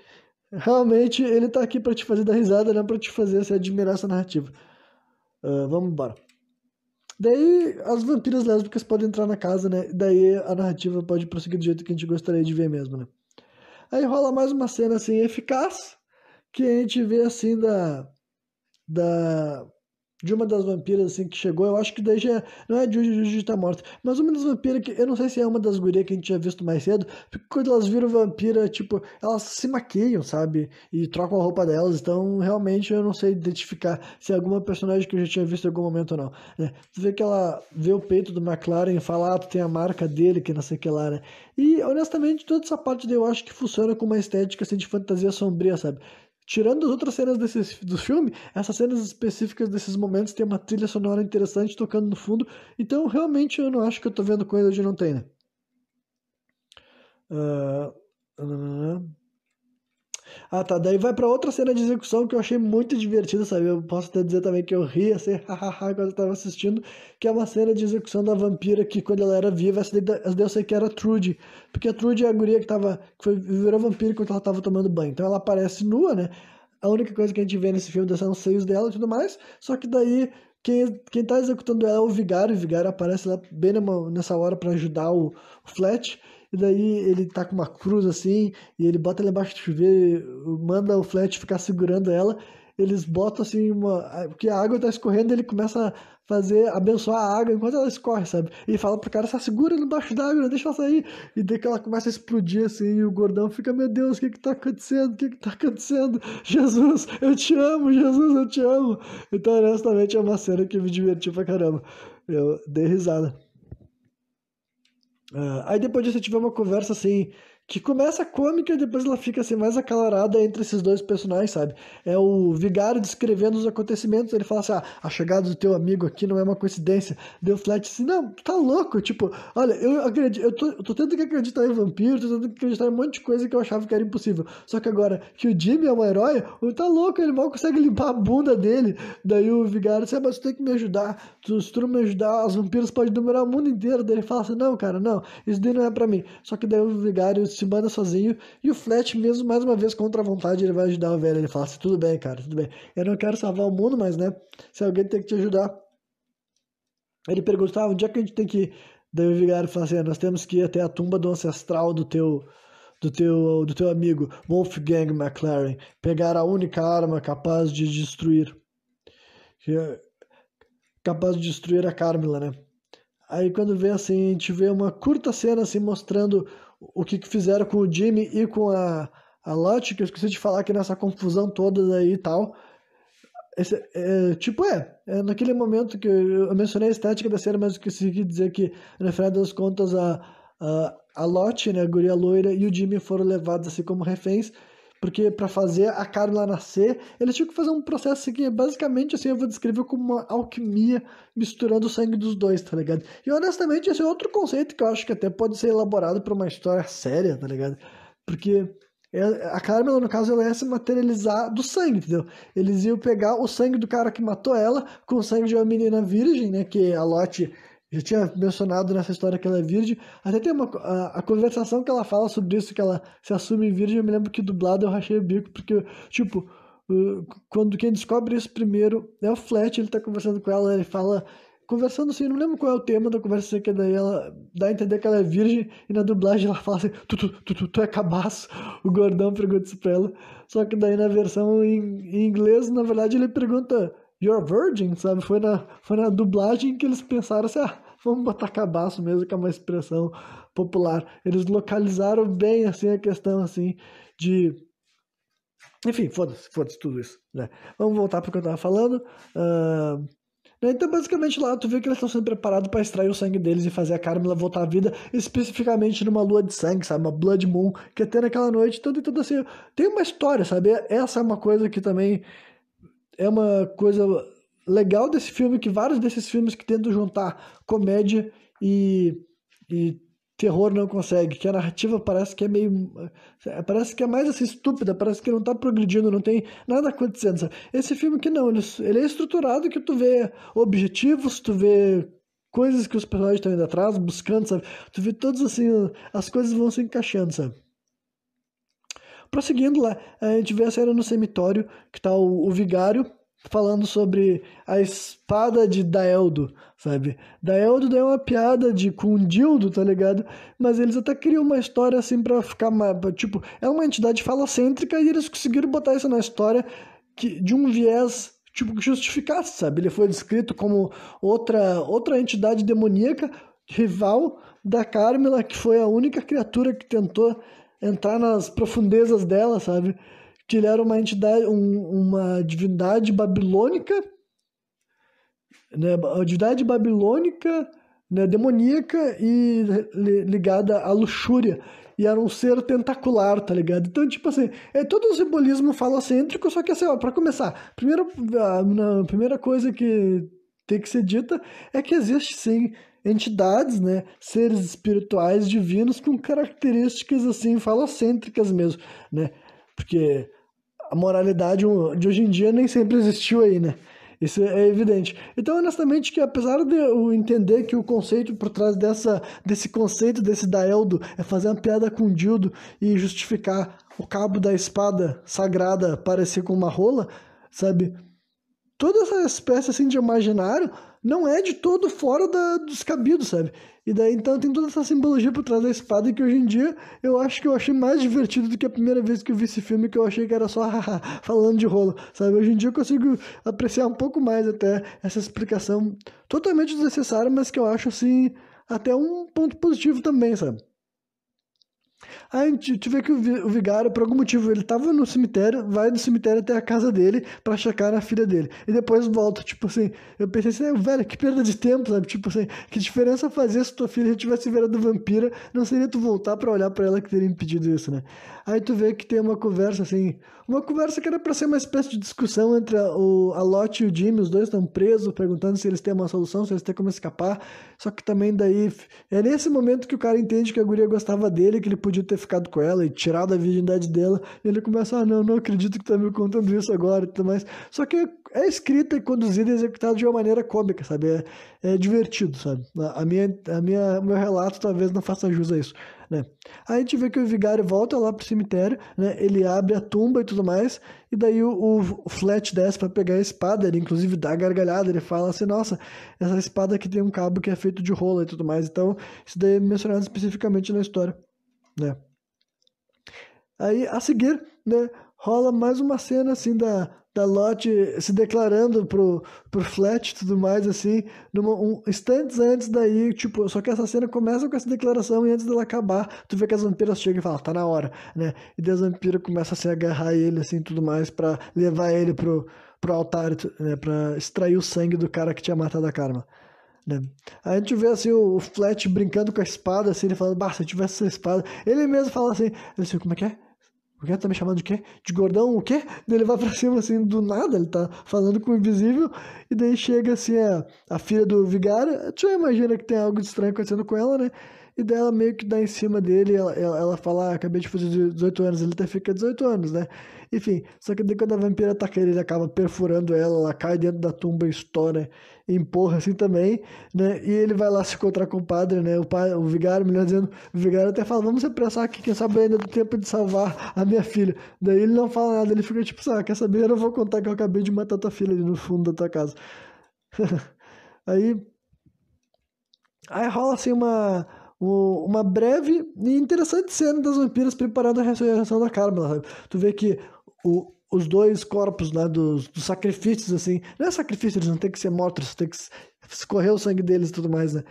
realmente ele tá aqui pra te fazer dar risada, não pra te fazer se admirar essa narrativa. Vamos embora. Daí as vampiras lésbicas podem entrar na casa, né? Daí a narrativa pode prosseguir do jeito que a gente gostaria de ver mesmo, né? Aí rola mais uma cena assim eficaz, que a gente vê assim da de uma das vampiras assim que chegou, eu acho que daí já não é a Judy tá morta, mas uma das vampiras que eu não sei se é uma das gurias que a gente tinha visto mais cedo, porque quando elas viram vampira, tipo, elas se maquiam, sabe? E trocam a roupa delas, então realmente eu não sei identificar se é alguma personagem que eu já tinha visto em algum momento ou não, né? Você vê que ela vê o peito do McLaren e fala, tu tem a marca dele, que não sei o que lá, né? E honestamente toda essa parte daí eu acho que funciona com uma estética assim de fantasia sombria, sabe? tirando as outras cenas do filme, essas cenas específicas desses momentos tem uma trilha sonora interessante tocando no fundo, então realmente eu não acho que eu tô vendo coisa onde não tem, né? Ah, tá. Daí vai pra outra cena de execução que eu achei muito divertida, sabe? Eu posso até dizer também que eu ri, assim, hahaha, quando eu tava assistindo, que é uma cena de execução da vampira que quando ela era viva, essa daí eu sei que era a Trudy. Porque a Trudy é a guria virou vampira enquanto ela tava tomando banho. Então ela aparece nua, né? A única coisa que a gente vê nesse filme são os seios dela e tudo mais. Só que daí quem tá executando ela é o Vigário aparece lá bem nessa hora pra ajudar o Flat. E daí ele tá com uma cruz assim, e ele bota ela embaixo do chuveiro, manda o Flat ficar segurando ela. Eles botam assim porque a água tá escorrendo, ele começa a abençoar a água enquanto ela escorre, sabe? E fala pro cara, segura ela embaixo da água, não deixa ela sair. E daí que ela começa a explodir assim, e o gordão fica, meu Deus, o que que tá acontecendo? O que que tá acontecendo? Jesus, eu te amo, Jesus, eu te amo. Então, honestamente, é uma cena que me divertiu pra caramba. Eu dei risada. Aí depois disso a gente vê uma conversa assim, que começa cômica e depois ela fica assim mais acalorada entre esses dois personagens, sabe? É o Vigário descrevendo os acontecimentos, ele fala assim, a chegada do teu amigo aqui não é uma coincidência. Deu Flat assim, não, tu tá louco, tipo, olha, eu acredito, eu tô tendo que acreditar em vampiro, tô tendo que acreditar em um monte de coisa que eu achava que era impossível. Só que agora, que o Jimmy é um herói, tá louco, ele mal consegue limpar a bunda dele. Daí o Vigário disse, mas tu tem que me ajudar, se tu não me ajudar, os vampiros podem dominar o mundo inteiro. Daí ele fala assim, não, cara, não, isso daí não é pra mim. Só que daí o Vigário se manda sozinho e o Flat, mesmo mais uma vez contra a vontade, ele vai ajudar o velho. Ele fala assim: tudo bem, cara, tudo bem. Eu não quero salvar o mundo, mas né, se alguém tem que te ajudar. Ele pergunta: onde é que a gente tem que ir? Daí o Vigário fala assim: nós temos que ir até a tumba do ancestral do teu amigo Wolfgang McLaren, pegar a única arma capaz de destruir a Carmilla, né? Aí quando vê assim, a gente vê uma curta cena assim mostrando o que fizeram com o Jimmy e com a Lottie, que eu esqueci de falar que nessa confusão toda daí e tal. É naquele momento que eu mencionei a estética da cena, mas eu esqueci de dizer que, no final das contas, a Lottie, né, a guria loira, e o Jimmy foram levados assim como reféns, porque para fazer a Carla nascer, eles tinham que fazer um processo assim, que basicamente assim, eu vou descrever como uma alquimia misturando o sangue dos dois, tá ligado? E honestamente, esse é outro conceito que eu acho que até pode ser elaborado para uma história séria, tá ligado? Porque a Carmela, no caso, ela ia se materializar do sangue, entendeu? Eles iam pegar o sangue do cara que matou ela com o sangue de uma menina virgem, né? Que a Lottie já tinha mencionado nessa história que ela é virgem. Até tem a conversação que ela fala sobre isso, que ela se assume virgem. Eu me lembro que dublado eu rachei o bico, porque, tipo, quando quem descobre isso primeiro é o Flat, ele tá conversando com ela, ele fala. Conversando assim, não lembro qual é o tema da conversa, que daí ela dá a entender que ela é virgem, e na dublagem ela fala assim, tu é cabaço. O gordão pergunta isso pra ela. Só que daí na versão em inglês, na verdade, ele pergunta You're a virgin, sabe? Foi na dublagem que eles pensaram assim, vamos botar cabaço mesmo, que é uma expressão popular. Eles localizaram bem, assim, a questão, assim, de... Enfim, foda-se tudo isso, né? Vamos voltar pro que eu tava falando. Então, basicamente, lá tu vê que eles estão sendo preparados para extrair o sangue deles e fazer a Carmilla voltar à vida, especificamente numa lua de sangue, sabe? Uma Blood Moon, que até naquela noite, tudo assim. Tem uma história, sabe? Essa é uma coisa que também é uma coisa legal desse filme, que vários desses filmes que tentam juntar comédia e terror não consegue, que a narrativa parece que é meio... Parece que é mais assim, estúpida, parece que não tá progredindo, não tem nada acontecendo, sabe? Esse filme que não, ele é estruturado, que tu vê objetivos, tu vê coisas que os personagens estão indo atrás, buscando, sabe? Tu vê todos assim, as coisas vão se encaixando, sabe? Prosseguindo lá, a gente vê a cena no cemitério, que tá o vigário falando sobre a espada de Daeldo, sabe? Daeldo deu uma piada com um dildo, tá ligado? Mas eles até criam uma história assim pra ficar mais... Tipo, é uma entidade falocêntrica e eles conseguiram botar isso na história de um viés, tipo, que justificasse, sabe? Ele foi descrito como outra entidade demoníaca, rival da Carmilla, que foi a única criatura que tentou entrar nas profundezas dela, sabe? Que ele era uma entidade, uma divindade babilônica, né? A divindade babilônica né, demoníaca e ligada à luxúria. E era um ser tentacular, tá ligado? Então, tipo assim, é todo um simbolismo falocêntrico, só que assim, ó, pra começar, a primeira coisa que tem que ser dita é que existe sim entidades, né, seres espirituais divinos com características assim falocêntricas mesmo, né? Porque a moralidade de hoje em dia nem sempre existiu aí, né? Isso é evidente. Então, honestamente, que apesar de eu entender que o conceito por trás desse conceito, desse Daeldo, é fazer uma piada com o dildo e justificar o cabo da espada sagrada parecer com uma rola, sabe? Toda essa espécie assim de imaginário não é de todo fora dos cabidos, sabe? E daí então tem toda essa simbologia por trás da espada que hoje em dia eu acho que eu achei mais divertido do que a primeira vez que eu vi esse filme, que eu achei que era só falando de rolo, sabe? Hoje em dia eu consigo apreciar um pouco mais até essa explicação totalmente desnecessária, mas que eu acho assim até um ponto positivo também, sabe? Aí tu vê que o vigário, por algum motivo, ele tava no cemitério, vai do cemitério até a casa dele pra checar na filha dele. E depois volta, tipo assim, eu pensei assim, velho, que perda de tempo, sabe? Tipo assim, que diferença fazia se tua filha já tivesse virado vampira, não seria tu voltar pra olhar pra ela que teria impedido isso, né? Aí tu vê que tem uma conversa assim, uma conversa que era pra ser uma espécie de discussão entre a Lottie e o Jimmy, os dois estão presos, perguntando se eles têm uma solução, se eles têm como escapar. Só que também daí, é nesse momento que o cara entende que a guria gostava dele, que ele podia ter ficado com ela e tirado a virgindade dela, e ele começa, não acredito que tá me contando isso agora e tudo mais. Só que é escrita e conduzida e executada de uma maneira cômica, sabe? É divertido, sabe? O meu relato talvez não faça jus a isso, né? Aí a gente vê que o vigário volta lá pro cemitério, né? Ele abre a tumba e tudo mais, e daí o Flat desce pra pegar a espada, ele inclusive dá gargalhada, ele fala assim, nossa, essa espada aqui tem um cabo que é feito de rola e tudo mais, então isso daí é mencionado especificamente na história, né? Aí, a seguir, né, rola mais uma cena, assim, da Lottie se declarando pro Flat e tudo mais, assim, instantes antes daí, tipo, só que essa cena começa com essa declaração e antes dela acabar, tu vê que as vampiras chegam e falam, tá na hora, né, e daí as vampiras começam a se agarrar a ele, assim, tudo mais, pra levar ele pro altar, né, pra extrair o sangue do cara que tinha matado a Karma. Né? Aí a gente vê assim o Flat brincando com a espada, assim, ele falando, bah, se eu tivesse essa espada. Ele mesmo fala assim, ele assim, como é que é? O que tá me chamando de quê? De gordão, o quê? Daí ele vai pra cima assim, do nada, ele tá falando com o invisível, e daí chega assim a filha do vigário, tu já imagina que tem algo de estranho acontecendo com ela, né? E daí ela meio que dá em cima dele, ela fala, acabei de fazer 18 anos, ele até fica 18 anos, né? Enfim, só que daí quando a vampira ataca ele acaba perfurando ela cai dentro da tumba, estoura, empurra assim também, né? E ele vai lá se encontrar com o padre, né? O vigário, melhor dizendo, o vigário até fala, vamos apressar aqui, quem sabe ainda do tempo de salvar a minha filha. Daí ele não fala nada, ele fica tipo, quer saber? Eu não vou contar que eu acabei de matar tua filha ali no fundo da tua casa. Aí, aí rola assim uma breve e interessante cena das vampiras preparando a ressurreição da Carmela, sabe? Tu vê que os dois corpos lá dos sacrifícios, assim, não é sacrifício, eles não tem que ser mortos, tem que escorrer o sangue deles e tudo mais, né?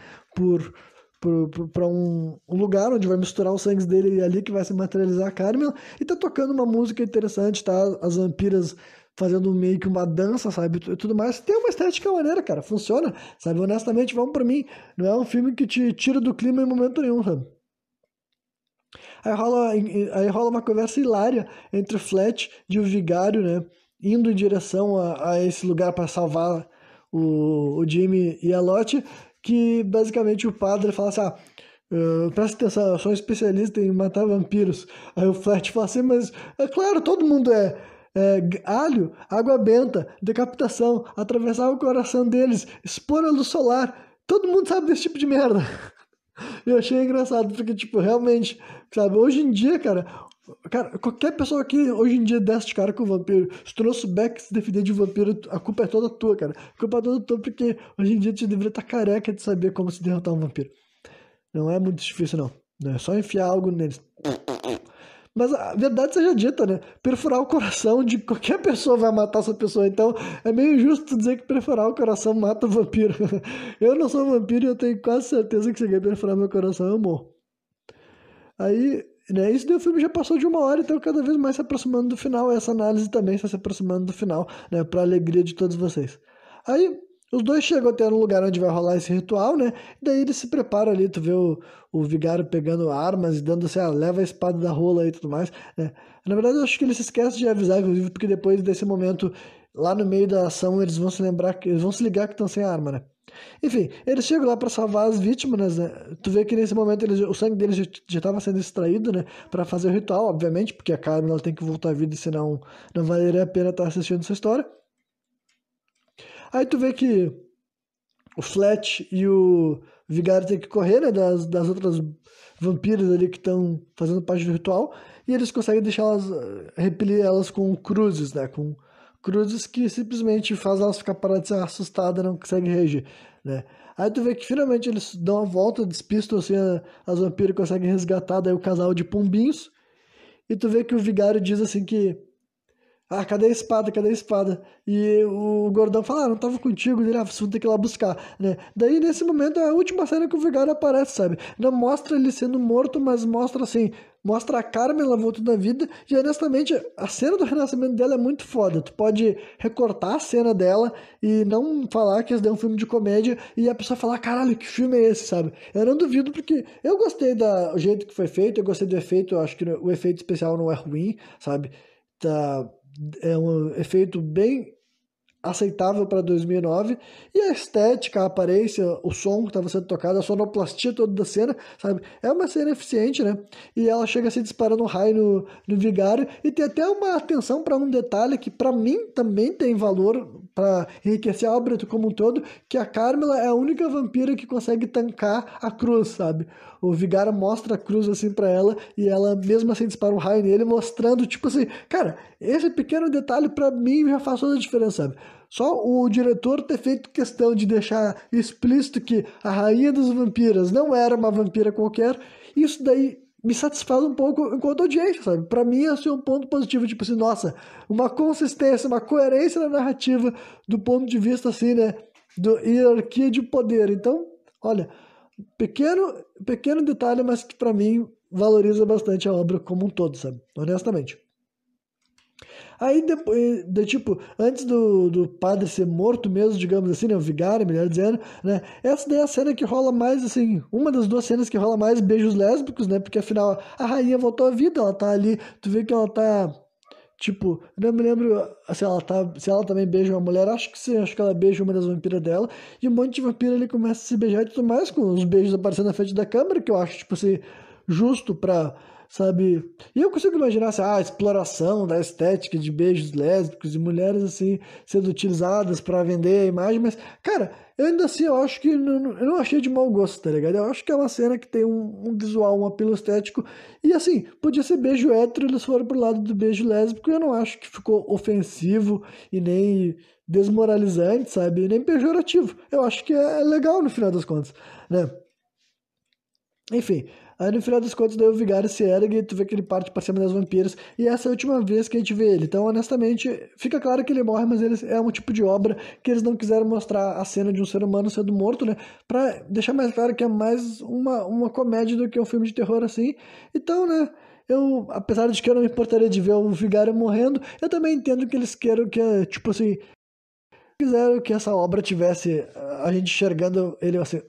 Pra um lugar onde vai misturar os sangues dele e ali que vai se materializar a Carmela, e tá tocando uma música interessante, tá? As vampiras fazendo meio que uma dança, sabe? E tudo mais. Tem uma estética maneira, cara. Funciona, sabe? Honestamente, vamos pra mim. Não é um filme que te tira do clima em momento nenhum, sabe? Aí rola uma conversa hilária entre o Flat e o Vigário, né? Indo em direção a esse lugar para salvar o Jimmy e a Lottie, que basicamente o padre fala assim, presta atenção, eu sou um especialista em matar vampiros. Aí o Flat fala assim, mas é claro, todo mundo alho, água benta, decapitação, atravessar o coração deles, expor a luz solar. Todo mundo sabe desse tipo de merda. Eu achei engraçado, porque, tipo, realmente, sabe, hoje em dia, cara, qualquer pessoa aqui, hoje em dia, desce de cara com vampiro, se tu não souber que se defender de vampiro, a culpa é toda tua, cara. A culpa é toda tua, porque hoje em dia tu deveria estar careca de saber como se derrotar um vampiro. Não é muito difícil, não. É só enfiar algo neles. Mas a verdade seja dita, né? Perfurar o coração de qualquer pessoa vai matar essa pessoa. Então é meio injusto dizer que perfurar o coração mata o vampiro. Eu não sou vampiro e eu tenho quase certeza que se alguém perfurar meu coração, eu morro. Aí, né? Isso daí o filme já passou de 1 hora, então cada vez mais se aproximando do final. Essa análise também está se aproximando do final, né? Para alegria de todos vocês. Aí Os dois chegam até no lugar onde vai rolar esse ritual, né? Daí eles se preparam ali, tu vê o vigário pegando armas e dando assim, leva a espada da rola e tudo mais, né? Na verdade, eu acho que ele se esquece de avisar, inclusive, porque depois desse momento, lá no meio da ação, eles vão se lembrar, eles vão se ligar que estão sem arma, né? Enfim, eles chegam lá pra salvar as vítimas, né? Tu vê que nesse momento o sangue deles já estava sendo extraído, né? Pra fazer o ritual, obviamente, porque a Carmen ela tem que voltar à vida, senão não valeria a pena estar assistindo essa história. Aí tu vê que o Flat e o Vigário têm que correr, né, das outras vampiras ali que estão fazendo parte do ritual, e eles conseguem deixar elas, repelir elas com cruzes, né, com cruzes que simplesmente fazem elas ficar paradas assustadas, não conseguem reagir, né. Aí tu vê que finalmente eles dão a volta, despistam assim, as vampiras conseguem resgatar daí o casal de pombinhos, e tu vê que o Vigário diz assim que cadê a espada? Cadê a espada? E o Gordão fala, não tava contigo, ele, vocês vão ter que ir lá buscar, né? Daí, nesse momento, é a última cena que o Vigário aparece, sabe? Não mostra ele sendo morto, mas mostra, assim, mostra a Carmen, ela voltando à vida, e, honestamente, a cena do renascimento dela é muito foda. Tu pode recortar a cena dela e não falar que esse é um filme de comédia, e a pessoa falar, caralho, que filme é esse, sabe? Eu não duvido, porque eu gostei do jeito que foi feito, eu gostei do efeito, eu acho que o efeito especial não é ruim, sabe? Tá, é um efeito bem aceitável para 2009, e a estética, a aparência, o som que estava sendo tocado, a sonoplastia toda da cena, sabe? É uma cena eficiente, né? E ela chega assim disparando um raio no vigário, e tem até uma atenção para um detalhe que para mim também tem valor para enriquecer a obra como um todo, que a Carmela é a única vampira que consegue tancar a cruz, sabe? O vigário mostra a cruz assim para ela, e ela mesmo assim dispara um raio nele, mostrando, tipo assim, cara, esse pequeno detalhe para mim já faz toda a diferença, sabe? Só o diretor ter feito questão de deixar explícito que a rainha dos vampiros não era uma vampira qualquer, isso daí me satisfaz um pouco enquanto audiência, sabe? Pra mim, esse é um ponto positivo, tipo assim, nossa, uma consistência, uma coerência na narrativa do ponto de vista, assim, né, do hierarquia de poder. Então, olha, pequeno detalhe, mas que pra mim valoriza bastante a obra como um todo, sabe? Honestamente. Aí depois, tipo, antes do padre ser morto mesmo, digamos assim, né? O vigário, melhor dizendo, né? Essa daí é a cena que rola mais, assim, uma das duas cenas que rola mais beijos lésbicos, né? Porque afinal a rainha voltou à vida, ela tá ali, tu vê que ela tá. Tipo, não me lembro se ela também beija uma mulher, acho que sim, acho que ela beija uma das vampiras dela, e um monte de vampiro ali começa a se beijar e tudo mais, com os beijos aparecendo na frente da câmera, que eu acho, tipo assim, justo pra, sabe? E eu consigo imaginar, assim, a exploração da estética de beijos lésbicos e mulheres, assim, sendo utilizadas pra vender a imagem, mas, cara, eu ainda assim, eu acho que eu não achei de mau gosto, tá ligado? Eu acho que é uma cena que tem um visual, um apelo estético, e assim, podia ser beijo hétero, eles foram pro lado do beijo lésbico, e eu não acho que ficou ofensivo e nem desmoralizante, sabe? E nem pejorativo. Eu acho que é legal no final das contas, né? Enfim, aí no final das contas, daí o vigário se ergue e tu vê que ele parte pra cima das vampiras, e essa é a última vez que a gente vê ele. Então, honestamente, fica claro que ele morre, mas ele é um tipo de obra que eles não quiseram mostrar a cena de um ser humano sendo morto, né? Pra deixar mais claro que é mais uma comédia do que um filme de terror assim. Então, né? Eu, apesar de que eu não me importaria de ver o vigário morrendo, eu também entendo que eles queiram que, tipo assim, quiseram que essa obra tivesse a gente enxergando ele assim,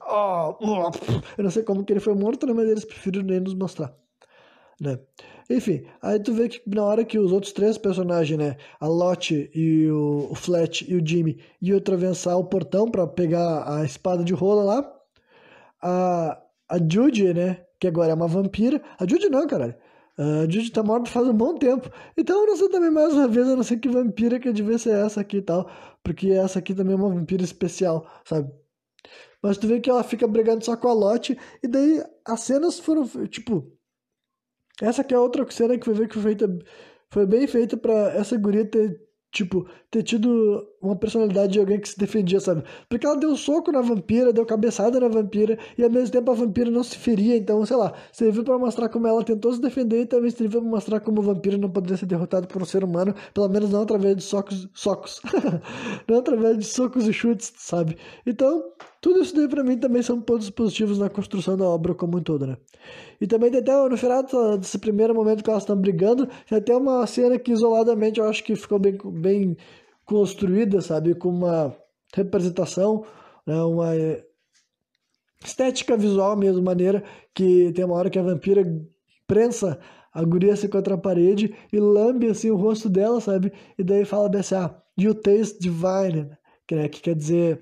eu não sei como que ele foi morto, né, mas eles preferiram nem nos mostrar, né? Enfim, aí tu vê que na hora que os outros três personagens, né, a Lottie e o Flat e o Jimmy iam atravessar o portão pra pegar a espada de rola lá, a Judy, né, que agora é uma vampira, a Judy não, caralho. A Judy tá morta faz um bom tempo. Então eu não sei também mais uma vez, eu não sei que vampira que devia ser essa aqui e tal. Porque essa aqui também é uma vampira especial, sabe? Mas tu vê que ela fica brigando só com a Lottie. E daí as cenas foram, tipo. Essa aqui é outra cena que foi ver que foi feita. Foi bem feita pra essa guria ter, tipo, ter tido uma personalidade de alguém que se defendia, sabe? Porque ela deu soco na vampira, deu cabeçada na vampira, e ao mesmo tempo a vampira não se feria. Então, sei lá, serviu pra mostrar como ela tentou se defender e também serviu pra mostrar como o vampiro não poderia ser derrotado por um ser humano, pelo menos não através de socos. Não através de socos e chutes, sabe? Então, tudo isso daí pra mim também são pontos positivos na construção da obra como um todo, né? E também tem até no final desse primeiro momento que elas estão brigando, tem até uma cena que isoladamente eu acho que ficou bem construída, sabe? Com uma representação, né, uma estética visual mesmo, maneira que tem uma hora que a vampira prensa a guria assim contra a parede e lambe assim o rosto dela, sabe? E daí fala bem assim, you taste divine, né? Que quer dizer,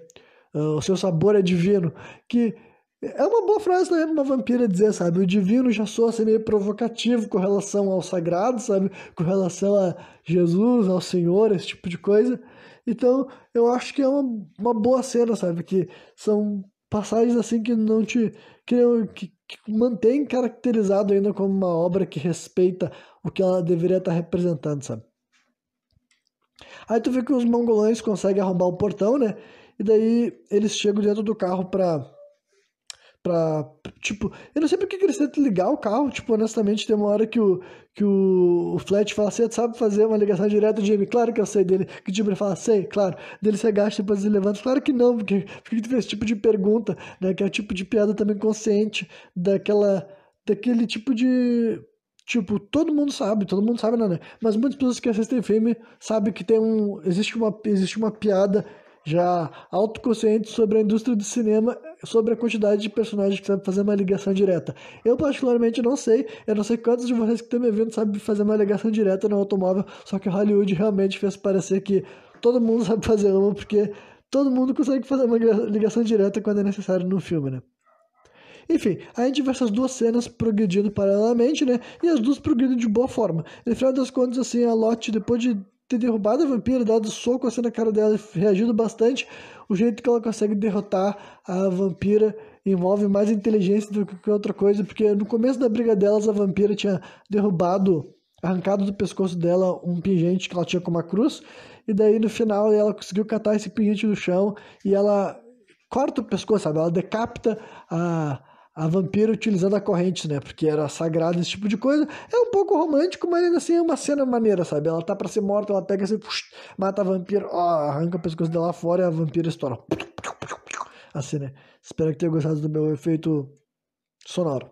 o seu sabor é divino, que é uma boa frase também pra uma vampira dizer, sabe? O divino já soa assim meio provocativo com relação ao sagrado, sabe? Com relação a Jesus, ao Senhor, esse tipo de coisa. Então, eu acho que é uma boa cena, sabe? Que são passagens assim que não te... que mantém caracterizado ainda como uma obra que respeita o que ela deveria estar representando, sabe? Aí tu vê que os mongolões conseguem arrombar o portão, né? E daí eles chegam dentro do carro pra, tipo, eu não sei por que eles tentam ligar o carro, tipo, honestamente, tem uma hora que o Flat fala assim, tu sabe fazer uma ligação direta, Jimmy? Claro que eu sei dele, que o Jimmy fala, sei, claro, dele se agacha, depois ele levanta, claro que não, porque tu fez esse tipo de pergunta, né, que é o tipo de piada também consciente, daquele tipo de... Tipo, todo mundo sabe, não, né? Mas muitas pessoas que assistem filme sabem que existe uma piada já autoconsciente sobre a indústria do cinema, sobre a quantidade de personagens que sabem fazer uma ligação direta. Eu particularmente não sei, eu não sei quantos de vocês que estão me vendo sabem fazer uma ligação direta no automóvel, só que Hollywood realmente fez parecer que todo mundo sabe fazer uma, porque todo mundo consegue fazer uma ligação direta quando é necessário no filme, né? Enfim, a gente vê essas duas cenas progredindo paralelamente, né? E as duas progridem de boa forma. No final das contas, assim, a Lottie, depois de ter derrubado a vampira, dado soco assim na cara dela e reagido bastante, o jeito que ela consegue derrotar a vampira envolve mais inteligência do que outra coisa, porque no começo da briga delas, a vampira tinha arrancado do pescoço dela um pingente que ela tinha com uma cruz, e daí no final ela conseguiu catar esse pingente do chão e ela corta o pescoço, sabe? Ela decapita a vampira utilizando a corrente, né? Porque era sagrado esse tipo de coisa. É um pouco romântico, mas ainda assim é uma cena maneira, sabe? Ela tá pra ser morta, ela pega assim, mata a vampira, arranca o pescoço dela fora e a vampira estoura. Assim, né? Espero que tenha gostado do meu efeito sonoro.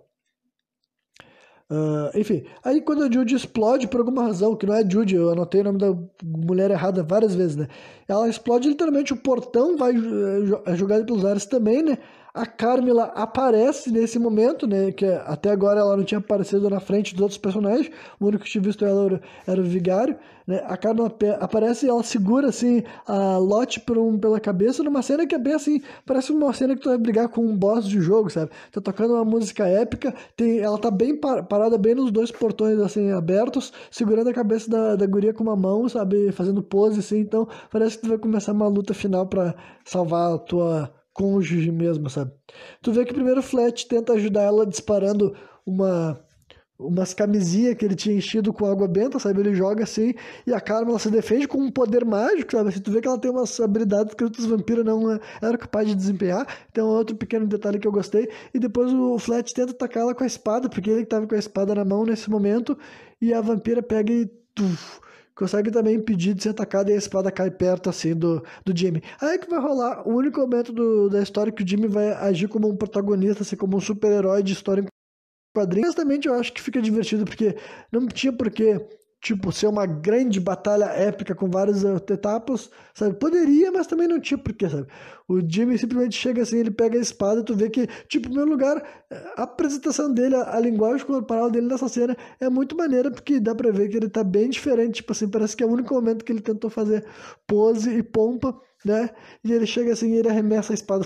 Enfim, aí quando a Judy explode por alguma razão, que não é Judy, eu anotei o nome da mulher errada várias vezes, né? Ela explode literalmente, o portão vai é jogado pelos ares também, né? A Carmila aparece nesse momento, né? Que até agora ela não tinha aparecido na frente dos outros personagens, o único que tinha visto ela era o Vigário, né? A Carmila aparece e ela segura, assim, a Lottie pela cabeça numa cena que é bem assim, parece uma cena que tu vai brigar com um boss de jogo, sabe? Tá tocando uma música épica, ela tá bem parada bem nos dois portões, assim, abertos, segurando a cabeça da guria com uma mão, sabe? Fazendo pose, assim, então parece que tu vai começar uma luta final pra salvar a tua cônjuge mesmo, sabe? Tu vê que primeiro o Flat tenta ajudar ela disparando umas camisinhas que ele tinha enchido com água benta, sabe? Ele joga assim e a Carmen ela se defende com um poder mágico, sabe? Assim, tu vê que ela tem umas habilidades que outros vampiros não eram capazes de desempenhar. Então é outro pequeno detalhe que eu gostei. E depois o Flat tenta atacar ela com a espada, porque ele que tava com a espada na mão nesse momento, e a vampira pega e consegue também impedir de ser atacada e a espada cai perto assim do Jimmy. Aí que vai rolar o único momento da história que o Jimmy vai agir como um protagonista, assim, como um super-herói de história quadrinhos. Honestamente, eu acho que fica divertido, porque não tinha por que, tipo, ser uma grande batalha épica com várias etapas, sabe? Poderia, mas também não tinha por que, sabe? O Jimmy simplesmente chega assim, ele pega a espada, tu vê que, tipo, em primeiro lugar, a apresentação dele, a linguagem corporal dele nessa cena é muito maneira, porque dá pra ver que ele tá bem diferente, tipo assim, parece que é o único momento que ele tentou fazer pose e pompa, né? E ele chega assim, e ele arremessa a espada,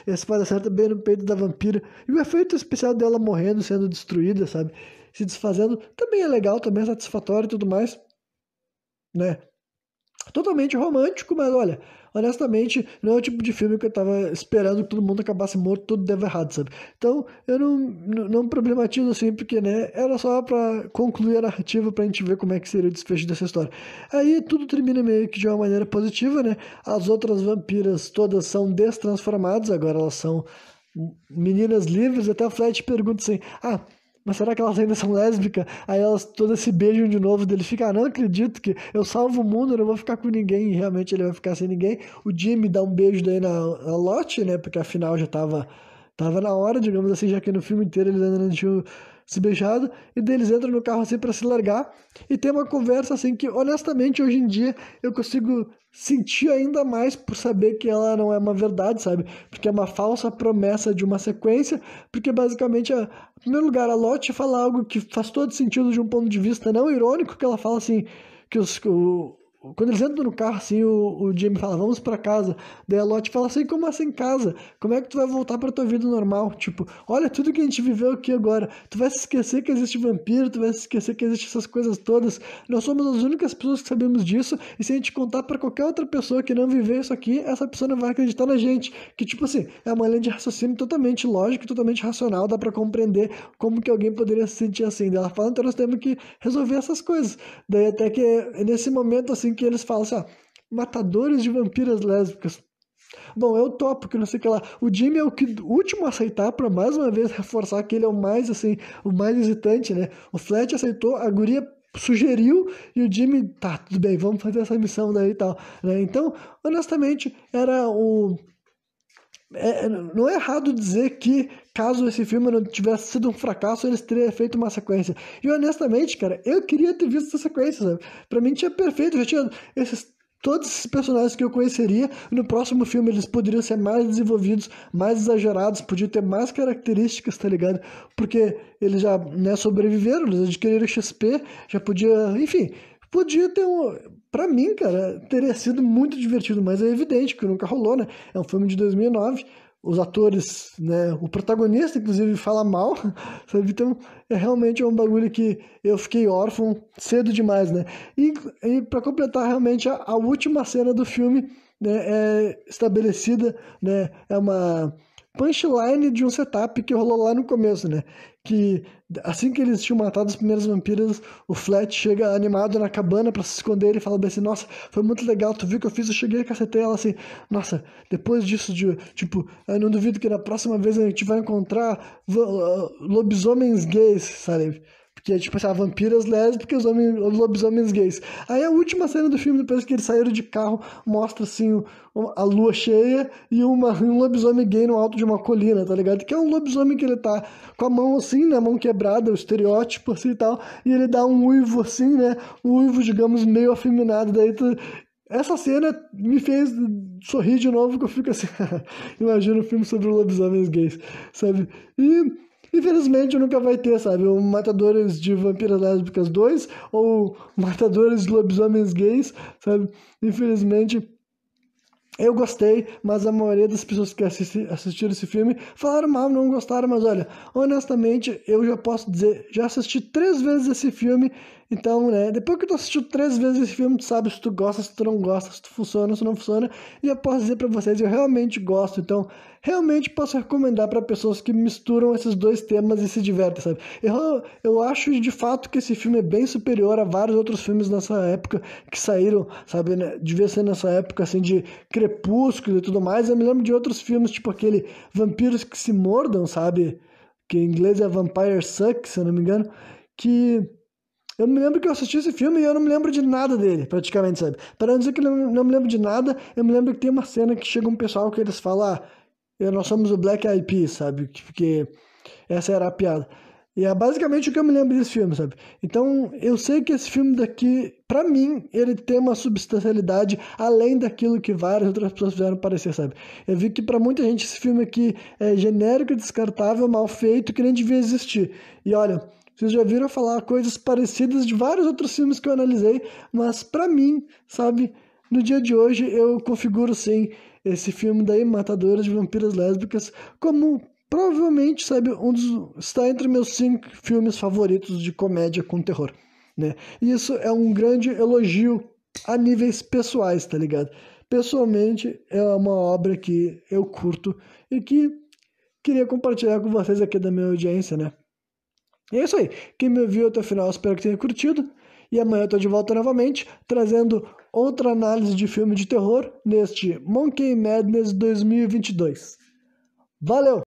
e a espada acerta bem no peito da vampira. E o efeito especial dela morrendo, sendo destruída, sabe? Se desfazendo, também é legal, também é satisfatório e tudo mais, né? Totalmente romântico, mas olha, honestamente, não é o tipo de filme que eu tava esperando que todo mundo acabasse morto, tudo deve errado, sabe? Então, eu não problematizo assim, porque, né, era só pra concluir a narrativa pra gente ver como é que seria o desfecho dessa história. Aí tudo termina meio que de uma maneira positiva, né? As outras vampiras todas são destransformadas, agora elas são meninas livres, até a Flat pergunta assim, mas será que elas ainda são lésbicas? Aí elas todas se beijam de novo, dele fica, não acredito que eu salvo o mundo, eu não vou ficar com ninguém, e realmente ele vai ficar sem ninguém. O Jimmy dá um beijo daí na Lottie, né, porque afinal já tava na hora, digamos assim, já que no filme inteiro eles ainda não tinham se beijado, e daí eles entram no carro assim pra se largar, e tem uma conversa assim que, honestamente, hoje em dia eu consigo sentir ainda mais por saber que ela não é uma verdade, sabe? Porque é uma falsa promessa de uma sequência, porque basicamente, em primeiro lugar, a Lottie fala algo que faz todo sentido de um ponto de vista não irônico, que ela fala assim, que quando eles entram no carro, assim, o Jamie fala, vamos pra casa. Daí a Lottie fala assim, como assim casa? Como é que tu vai voltar pra tua vida normal? Tipo, olha tudo que a gente viveu aqui agora. Tu vai se esquecer que existe vampiro, tu vai se esquecer que existe essas coisas todas. Nós somos as únicas pessoas que sabemos disso, e se a gente contar pra qualquer outra pessoa que não viveu isso aqui, essa pessoa não vai acreditar na gente. Que, tipo assim, é uma linha de raciocínio totalmente lógica, totalmente racional, dá pra compreender como que alguém poderia se sentir assim. Daí ela fala, então nós temos que resolver essas coisas. Daí até que é nesse momento, assim, que eles falam assim, ó, matadores de vampiras lésbicas. Bom, eu topo, que não sei o que lá. O Jimmy é o último a aceitar, pra mais uma vez reforçar que ele é o mais, assim, o mais hesitante, né? O Flat aceitou, a guria sugeriu, e o Jimmy, tá, tudo bem, vamos fazer essa missão daí e tal, né? Então, honestamente, era o... não é errado dizer que, caso esse filme não tivesse sido um fracasso, eles teriam feito uma sequência. E honestamente, cara, eu queria ter visto essa sequência, sabe? Pra mim tinha perfeito, já tinha todos esses personagens que eu conheceria. No próximo filme eles poderiam ser mais desenvolvidos, mais exagerados, podiam ter mais características, tá ligado? Porque eles já, né, sobreviveram, eles adquiriram XP, já podia, enfim, podia ter um... Pra mim, cara, teria sido muito divertido, mas é evidente que nunca rolou, né? É um filme de 2009, os atores, né? O protagonista, inclusive, fala mal, sabe? Então, é realmente um bagulho que eu fiquei órfão cedo demais, né? E pra completar, realmente, a última cena do filme, né, é estabelecida, né? É uma punchline de um setup que rolou lá no começo, né? Que assim que eles tinham matado os primeiros vampiros, o Flat chega animado na cabana pra se esconder. Ele fala bem assim, nossa, foi muito legal, tu viu o que eu fiz? Eu cheguei e cacetei ela assim, nossa, depois disso, tipo, eu não duvido que na próxima vez a gente vai encontrar lobisomens gays, sabe? Porque é tipo assim, vampiras lésbicas, lobisomens gays. Aí a última cena do filme, depois que eles saíram de carro, mostra assim a lua cheia e um lobisomem gay no alto de uma colina, tá ligado? Que é um lobisomem que ele tá com a mão assim, né? A mão quebrada, o estereótipo assim e tal. E ele dá um uivo assim, né? Um uivo, digamos, meio afeminado. Daí essa cena me fez sorrir de novo, que eu fico assim, imagina um filme sobre lobisomens gays, sabe? E infelizmente nunca vai ter, sabe? O Matadores de Vampiras Lésbicas 2 ou Matadores de Lobisomens Gays, sabe? Infelizmente eu gostei, mas a maioria das pessoas que assistiram esse filme falaram mal, não gostaram, mas olha, honestamente, eu já posso dizer, já assisti 3 vezes esse filme, então, né, depois que tu assistiu 3 vezes esse filme, tu sabe se tu gosta, se tu não gosta, se tu funciona, se não funciona, e eu posso dizer pra vocês, eu realmente gosto, então, realmente posso recomendar para pessoas que misturam esses dois temas e se divertem, sabe? Eu acho de fato que esse filme é bem superior a vários outros filmes nessa época que saíram, sabe, né? Devia ser nessa época, assim, de Crepúsculo e tudo mais. Eu me lembro de outros filmes, tipo aquele Vampiros que se Mordam, sabe? Que em inglês é Vampire Suck, se eu não me engano. Que eu me lembro que eu assisti esse filme e eu não me lembro de nada dele, praticamente, sabe? Para não dizer que eu não me lembro de nada, eu me lembro que tem uma cena que chega um pessoal que eles falam, nós somos o Black Eyed Peas, sabe? Porque essa era a piada. E é basicamente o que eu me lembro desse filme, sabe? Então, eu sei que esse filme daqui, pra mim, ele tem uma substancialidade além daquilo que várias outras pessoas fizeram parecer, sabe? Eu vi que pra muita gente esse filme aqui é genérico, descartável, mal feito, que nem devia existir. E olha, vocês já viram falar coisas parecidas de vários outros filmes que eu analisei, mas pra mim, sabe, no dia de hoje eu configuro sim esse filme daí, Matadores de Vampiras Lésbicas, como provavelmente, sabe, está entre meus 5 filmes favoritos de comédia com terror, né? E isso é um grande elogio a níveis pessoais, tá ligado? Pessoalmente, é uma obra que eu curto e que queria compartilhar com vocês aqui da minha audiência, né? E é isso aí. Quem me ouviu até o final, espero que tenha curtido. E amanhã eu tô de volta novamente, trazendo outra análise de filme de terror neste Monkey Madness 2022. Valeu!